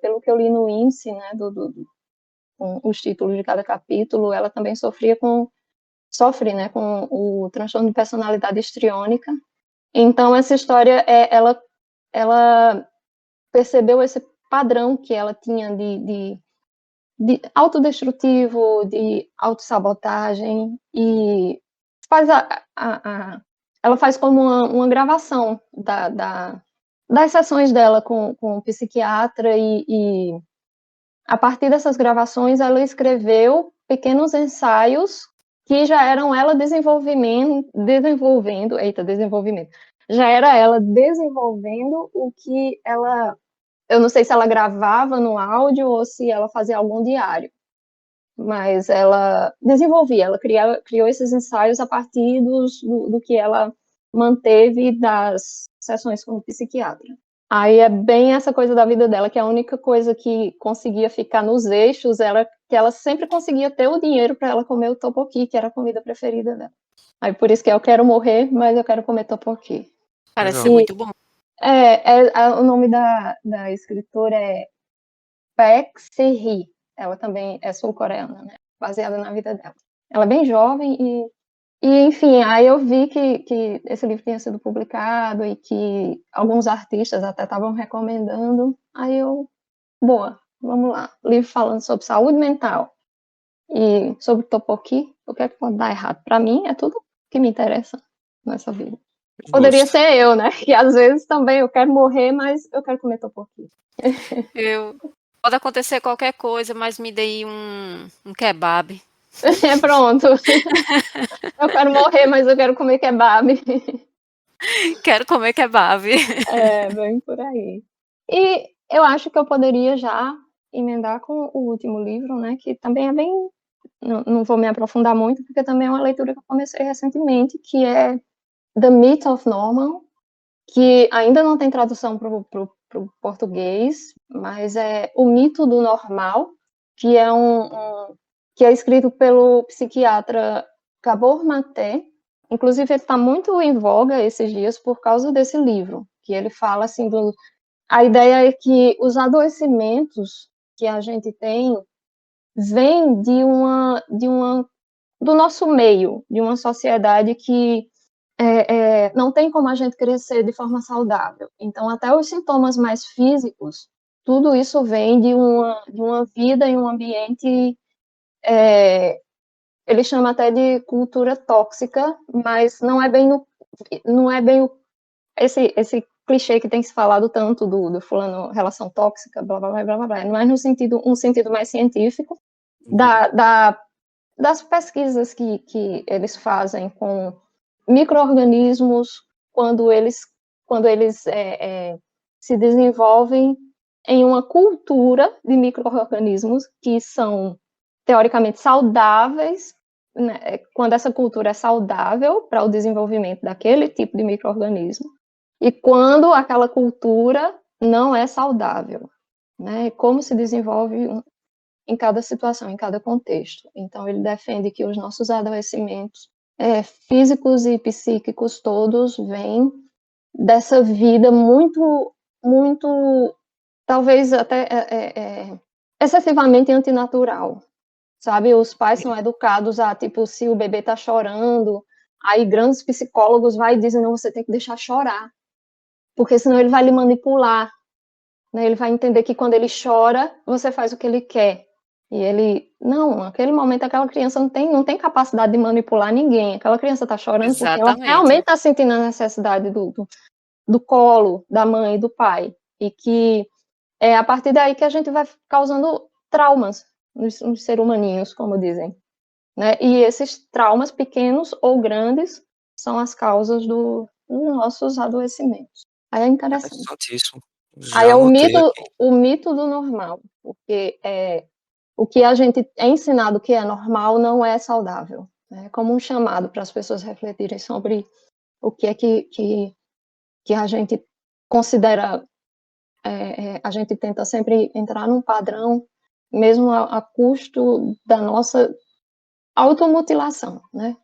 pelo que eu li no índice, né, com os títulos de cada capítulo, ela também sofre, né, com o transtorno de personalidade histriônica. Então, essa história, ela percebeu esse padrão que ela tinha de autodestrutivo, de autossabotagem, e faz ela faz como uma gravação das sessões dela com o psiquiatra, e a partir dessas gravações ela escreveu pequenos ensaios que já eram ela desenvolvimento, já era ela desenvolvendo o que ela... Eu não sei se ela gravava no áudio ou se ela fazia algum diário, mas ela desenvolvia, ela criou esses ensaios a partir do que ela manteve das sessões com o psiquiatra. Aí é bem essa coisa da vida dela, que a única coisa que conseguia ficar nos eixos era que ela sempre conseguia ter o dinheiro para ela comer o tteokbokki, que era a comida preferida dela. Aí por isso que eu quero morrer, mas eu quero comer tteokbokki. Parece ser muito bom. O nome da escritora é Baek Se-hee. Ela também é sul-coreana, né? Baseada na vida dela. Ela é bem jovem enfim, aí eu vi que esse livro tinha sido publicado e que alguns artistas até estavam recomendando. Aí boa, vamos lá. Livro falando sobre saúde mental e sobre tteokbokki. O que é que pode dar errado? Para mim, é tudo que me interessa nessa vida. Poderia ser eu, né? Que às vezes também eu quero morrer, mas eu quero comer tteokbokki. Pode acontecer qualquer coisa, mas me dei um kebab. Pronto. Eu quero morrer, mas eu quero comer kebab. Quero comer kebab. Bem por aí. E eu acho que eu poderia já emendar com o último livro, né? Que também é bem... Não vou me aprofundar muito, porque também é uma leitura que eu comecei recentemente, que é The Myth of Normal, que ainda não tem tradução para o português, mas é O Mito do Normal, que é que é escrito pelo psiquiatra Gabor Maté. Inclusive, ele está muito em voga esses dias por causa desse livro, que ele fala assim a ideia é que os adoecimentos que a gente tem vêm do nosso meio, de uma sociedade que não tem como a gente crescer de forma saudável. Então, até os sintomas mais físicos, tudo isso vem de uma vida em um ambiente, ele chama até de cultura tóxica, mas não é bem esse clichê que tem se falado tanto do fulano, relação tóxica, blá, blá, blá, blá, blá, não é um sentido mais científico, das pesquisas que eles fazem com micro-organismos quando eles se desenvolvem em uma cultura de micro-organismos que são teoricamente saudáveis, né, quando essa cultura é saudável para o desenvolvimento daquele tipo de micro-organismo, e quando aquela cultura não é saudável, né? Como se desenvolve em cada situação, em cada contexto. Então, ele defende que os nossos adoecimentos físicos e psíquicos todos vêm dessa vida muito, muito, talvez até excessivamente antinatural, sabe? Os pais são educados a, tipo, se o bebê tá chorando, aí grandes psicólogos vai e dizem, não, você tem que deixar chorar, porque senão ele vai lhe manipular, né? Ele vai entender que quando ele chora, você faz o que ele quer. E ele, não, naquele momento aquela criança não tem capacidade de manipular ninguém, aquela criança está chorando porque ela realmente está sentindo a necessidade do colo da mãe e do pai, e que é a partir daí que a gente vai causando traumas nos seres humaninhos, como dizem, né? E esses traumas, pequenos ou grandes, são as causas dos nossos adoecimentos. Aí é interessante. Interessantíssimo. Aí Já é anotei aqui. o mito do normal, porque o que a gente é ensinado que é normal não é saudável. É como um chamado para as pessoas refletirem sobre o que é que a gente considera, a gente tenta sempre entrar num padrão, mesmo a custo da nossa automutilação, né,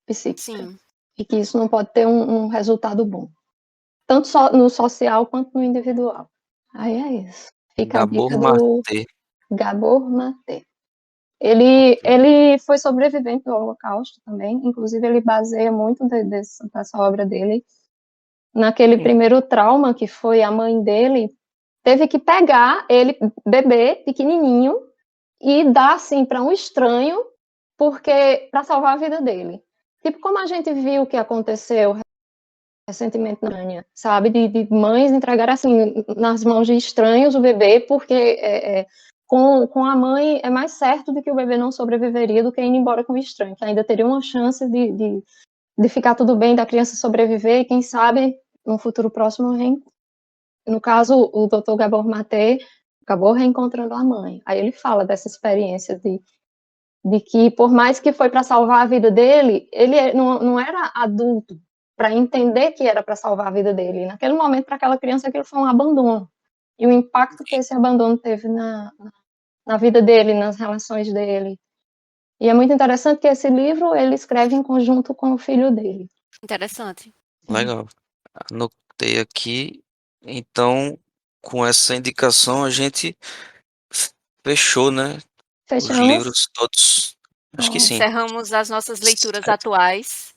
psíquica. Sim. E que isso não pode ter um resultado bom, tanto no social quanto no individual. Aí é isso. Fica a Gabor dica do Maté. Gabor Maté. Ele foi sobrevivente do Holocausto também, inclusive ele baseia muito dessa obra dele naquele primeiro trauma, que foi a mãe dele teve que pegar ele, bebê, pequenininho, e dar assim para um estranho, porque para salvar a vida dele. Tipo como a gente viu o que aconteceu recentemente na Ania, sabe? De mães entregar assim nas mãos de estranhos o bebê, porque com a mãe é mais certo de que o bebê não sobreviveria do que indo embora com o estranho, que ainda teria uma chance de ficar tudo bem, da criança sobreviver, e quem sabe, no futuro próximo, no caso, o Dr. Gabor Maté acabou reencontrando a mãe. Aí ele fala dessa experiência de que, por mais que foi para salvar a vida dele, ele não era adulto para entender que era para salvar a vida dele. E naquele momento, para aquela criança, aquilo foi um abandono. E o impacto que esse abandono teve na vida dele, nas relações dele. E é muito interessante que esse livro ele escreve em conjunto com o filho dele. Interessante. Legal. Anotei aqui. Então, com essa indicação, a gente fechou, né? Os Fechamos? livros todos. Acho que sim. Encerramos as nossas leituras Certo. atuais.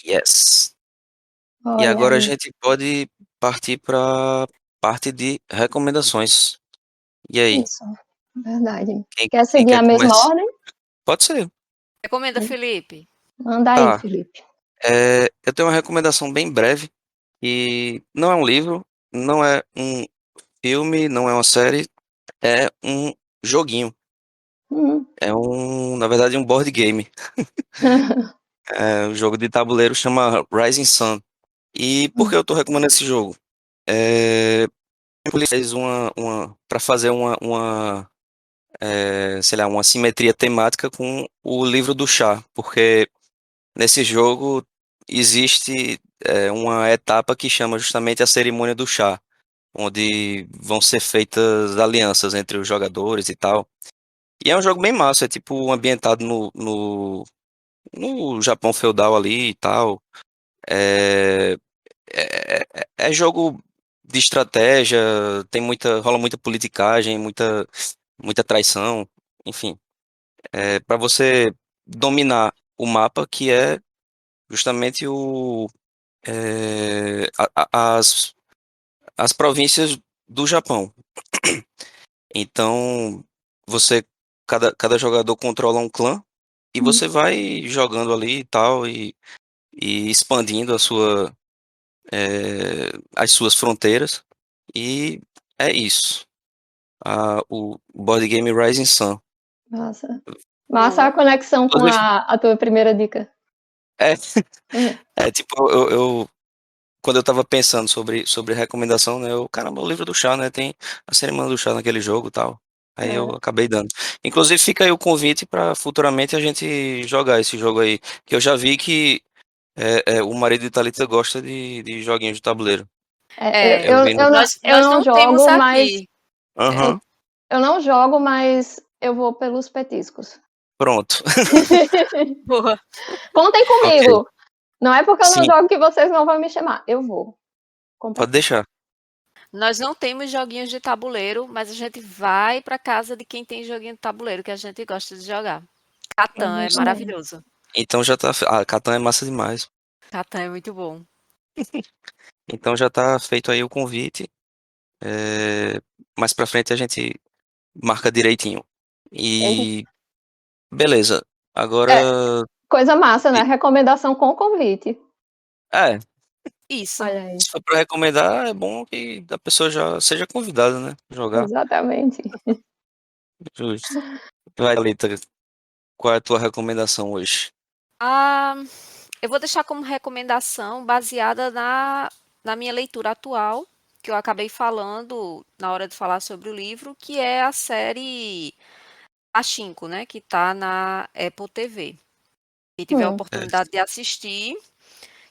Yes. E Olha agora a aí. gente pode partir para parte de recomendações. E aí, Isso, verdade. quem, Quer quem seguir quer a mesma começar? ordem? Pode ser. Recomenda, Felipe. Manda aí, Tá. Felipe. Eu tenho uma recomendação bem breve, e não é um livro, não é um filme, não é uma série, é um joguinho. É na verdade, um board game. É um jogo de tabuleiro chama Rising Sun. E por que eu tô recomendando esse jogo? Ele fez para fazer sei lá, uma simetria temática com o livro do chá, porque nesse jogo existe uma etapa que chama justamente a cerimônia do chá, onde vão ser feitas alianças entre os jogadores e tal. E é um jogo bem massa, é tipo ambientado no Japão feudal ali e tal. É, é jogo de estratégia, rola muita politicagem, muita traição, enfim. Para você dominar o mapa, que é justamente as províncias do Japão. Então, você, cada jogador controla um clã e você vai jogando ali e tal, e expandindo as suas fronteiras. E é isso. O board game Rising Sun. Massa. Massa a conexão com Inclusive, a tua primeira dica. é, tipo, quando eu tava pensando sobre recomendação, né? Caramba, o livro do chá, né? Tem a cerimônia do chá naquele jogo e tal. Aí eu acabei dando. Inclusive, fica aí o convite para futuramente a gente jogar esse jogo aí. Que eu já vi que o marido de Thalita gosta de joguinhos de tabuleiro. Eu Eu vi no. Nós não não temos jogo, mas aqui. Aham. Eu não jogo, mas eu vou pelos petiscos. Pronto. Boa. Contem Ok. comigo. Não é porque eu não Sim, jogo que vocês não vão me chamar. Eu vou. Com pode petiscos. deixar. Nós não temos joguinhos de tabuleiro, mas a gente vai para casa de quem tem joguinho de tabuleiro que a gente gosta de jogar. Eu Catan é gosto mesmo. maravilhoso. Então já tá. Catan é massa demais. Catan é muito bom. Então já tá feito aí o convite. É, mais pra frente a gente marca direitinho. E beleza. É, Agora. coisa massa, né? e- Recomendação com convite. É, Isso. Olha aí. se for pra recomendar, é bom que a pessoa já seja convidada, né? Jogar. Exatamente. Justo. Vai, Thalita, qual é a tua recomendação hoje? Ah, eu vou deixar como recomendação baseada na minha leitura atual, que eu acabei falando na hora de falar sobre o livro, que é a série A5, né? Que está na Apple TV. Quem tiver a Certo. oportunidade de assistir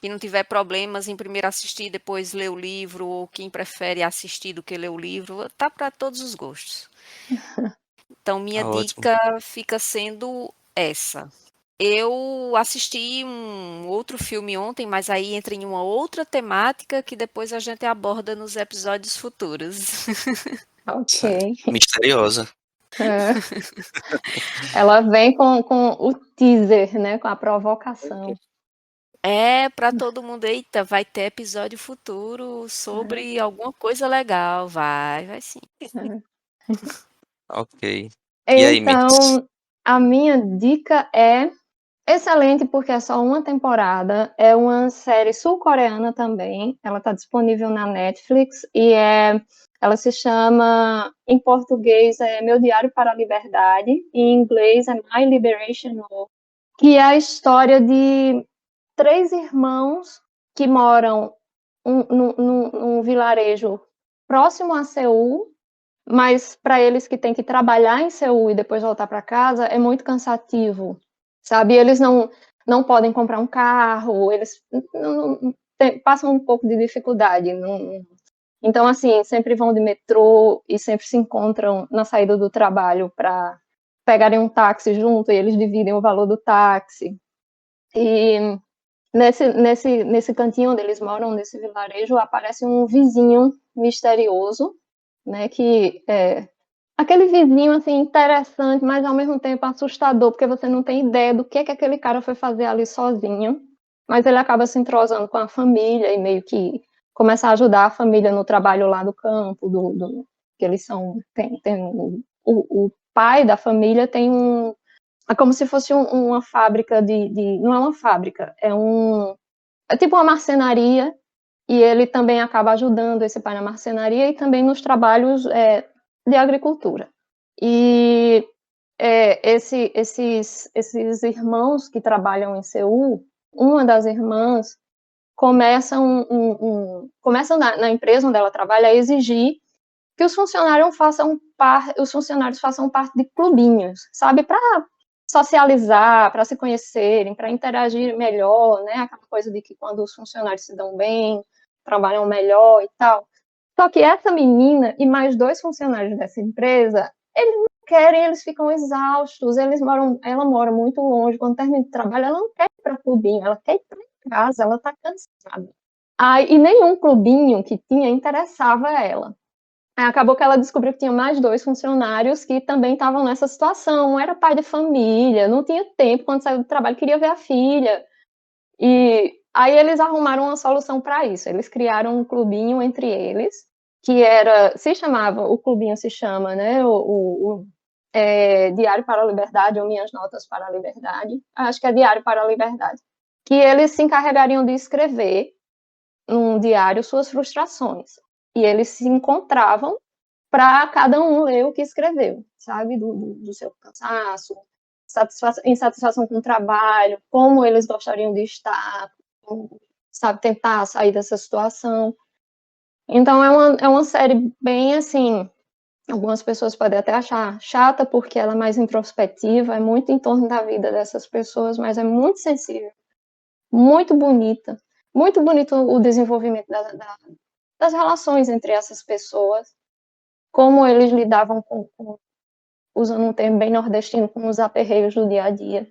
e não tiver problemas em primeiro assistir, depois ler o livro, ou quem prefere assistir do que ler o livro, tá para todos os gostos. Então, minha Tá ótimo. dica fica sendo essa. Eu assisti um outro filme ontem, mas aí entra em uma outra temática que depois a gente aborda nos episódios futuros. Certo. Ok. Misteriosa. É. Ela vem com o teaser, né? Com a provocação. É para todo mundo, eita, vai ter episódio futuro É, sobre alguma coisa legal, vai sim. é. Ok. E aí, Mitos? Então, a minha dica é excelente porque é só uma temporada. É uma série sul-coreana também. Ela está disponível na Netflix e ela se chama, em português, Meu Diário para a Liberdade. Em inglês é My Liberation Law, que é a história de 3 irmãos que moram num vilarejo próximo a Seul, mas para eles que têm que trabalhar em Seul e depois voltar para casa é muito cansativo, sabe? Eles não podem comprar um carro, eles passam um pouco de dificuldade. Então, assim, sempre vão de metrô e sempre se encontram na saída do trabalho para pegarem um táxi junto e eles dividem o valor do táxi. E nesse cantinho onde eles moram, nesse vilarejo, aparece um vizinho misterioso, né, que é aquele vizinho, assim, interessante, mas ao mesmo tempo assustador, porque você não tem ideia do que aquele cara foi fazer ali sozinho, mas ele acaba se entrosando com a família e meio que começa a ajudar a família no trabalho lá do campo, que eles são, o pai da família tem é como se fosse uma fábrica não é uma fábrica, é tipo uma marcenaria, e ele também acaba ajudando esse pai na marcenaria e também nos trabalhos de agricultura. E esses irmãos que trabalham em Seul, uma das irmãs começa, começa na empresa onde ela trabalha a exigir que os funcionários façam parte de clubinhos, sabe, para socializar, para se conhecerem, para interagir melhor, né? Aquela coisa de que quando os funcionários se dão bem, trabalham melhor e tal. Só que essa menina e mais 2 funcionários dessa empresa, eles não querem, eles ficam exaustos, ela mora muito longe, quando termina de trabalho, ela não quer ir para clubinho, ela quer ir para casa, ela está cansada. E nenhum clubinho que tinha interessava ela. Acabou que ela descobriu que tinha mais 2 funcionários que também estavam nessa situação. Um era pai de família, não tinha tempo, quando saiu do trabalho, queria ver a filha. E aí eles arrumaram uma solução para isso. Eles criaram um clubinho entre eles, o clubinho se chama, né, Diário para a Liberdade, ou Minhas Notas para a Liberdade. Acho que é Diário para a Liberdade. Que eles se encarregariam de escrever num diário suas frustrações. E eles se encontravam para cada um ler o que escreveu, sabe? Do seu cansaço, insatisfação com o trabalho, como eles gostariam de estar, sabe? Tentar sair dessa situação. Então, é uma série bem assim. Algumas pessoas podem até achar chata, porque ela é mais introspectiva, é muito em torno da vida dessas pessoas, mas é muito sensível, muito bonita. Muito bonito o desenvolvimento das relações entre essas pessoas, como eles lidavam usando um termo bem nordestino, com os aperreios do dia a dia.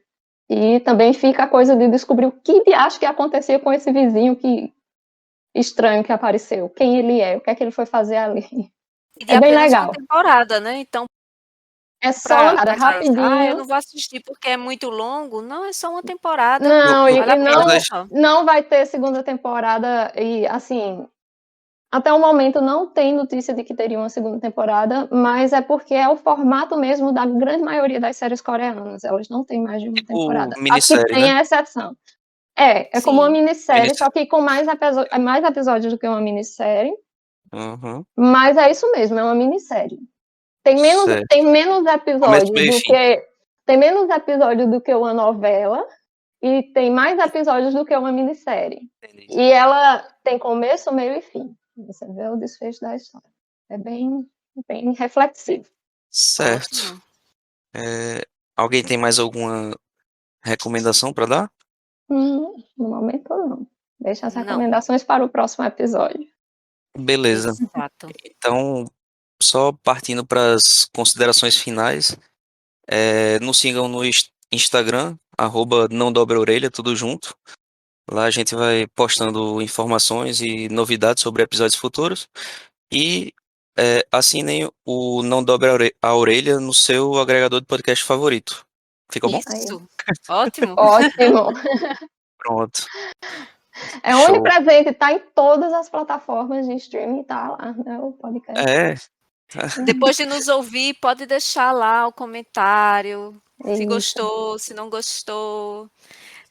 E também fica a coisa de descobrir o que de acho que acontecia com esse vizinho estranho que apareceu, quem ele é, o que é que ele foi fazer ali. E de É bem apenas uma legal. temporada, né? Então, É só nada, eu rapidinho. não vou assistir porque é muito longo. Não, é só uma temporada. Não, No Vale a e pena caso, só. não vai ter segunda temporada e, assim, até o momento não tem notícia de que teria uma segunda temporada, mas é porque é o formato mesmo da grande maioria das séries coreanas. Elas não têm mais de uma tipo temporada. As que minissérie, tem né? a exceção. É como uma Sim. minissérie, só que com mais episódios do que uma minissérie. Uhum. Mas é isso mesmo, é uma minissérie. Tem Certo. menos Começo, episódios meio e do fim. que uma novela e tem mais episódios do que uma minissérie. Entendi. E ela tem começo, meio e fim. Você vê o desfecho da história. É bem reflexivo. Certo. Ótimo. Alguém tem mais alguma recomendação para dar? No momento não. Deixa as Não. recomendações para o próximo episódio. Beleza. Exato. Então, só partindo para as considerações finais, nos sigam no Instagram, @não dobra a orelha, tudo junto. Lá a gente vai postando informações e novidades sobre episódios futuros. E assinem o Não Dobre a Orelha no seu agregador de podcast favorito. Ficou bom? Aí. Isso. Ótimo. Ótimo. Pronto. É Show. onipresente, tá em todas as plataformas de streaming, tá lá, né, o podcast. É, Depois de nos ouvir, pode deixar lá o comentário. Se Isso. gostou, se não gostou.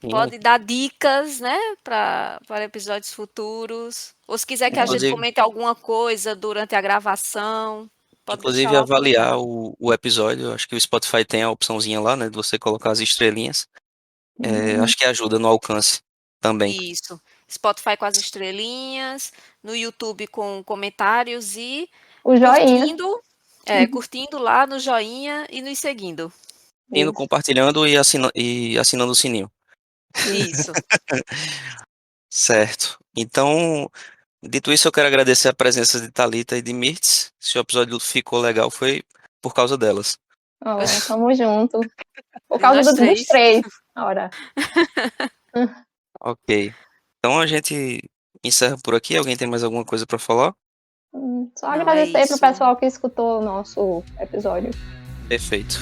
sim. Pode dar dicas, né, para episódios futuros. Ou se quiser que a gente Inclusive, comente alguma coisa durante a gravação, pode deixar inclusive lá o avaliar comentário. o episódio. Acho que o Spotify tem a opçãozinha lá, né? De você colocar as estrelinhas. Uhum. Acho que ajuda no alcance também. Isso. Spotify com as estrelinhas, no YouTube com comentários e O joinha. curtindo lá no joinha e nos seguindo. Indo Isso. compartilhando e assinando o sininho. Isso. Isso. Certo. Então, dito isso, eu quero agradecer a presença de Thalita e de Mirtz. Se o episódio ficou legal, foi por causa delas. Ó, tamo junto. Por De causa nós dos três. três. Ora. Ok. Então a gente encerra por aqui. Alguém tem mais alguma coisa para falar? Só Não, é agradecer pro isso. pessoal que escutou o nosso episódio. Perfeito.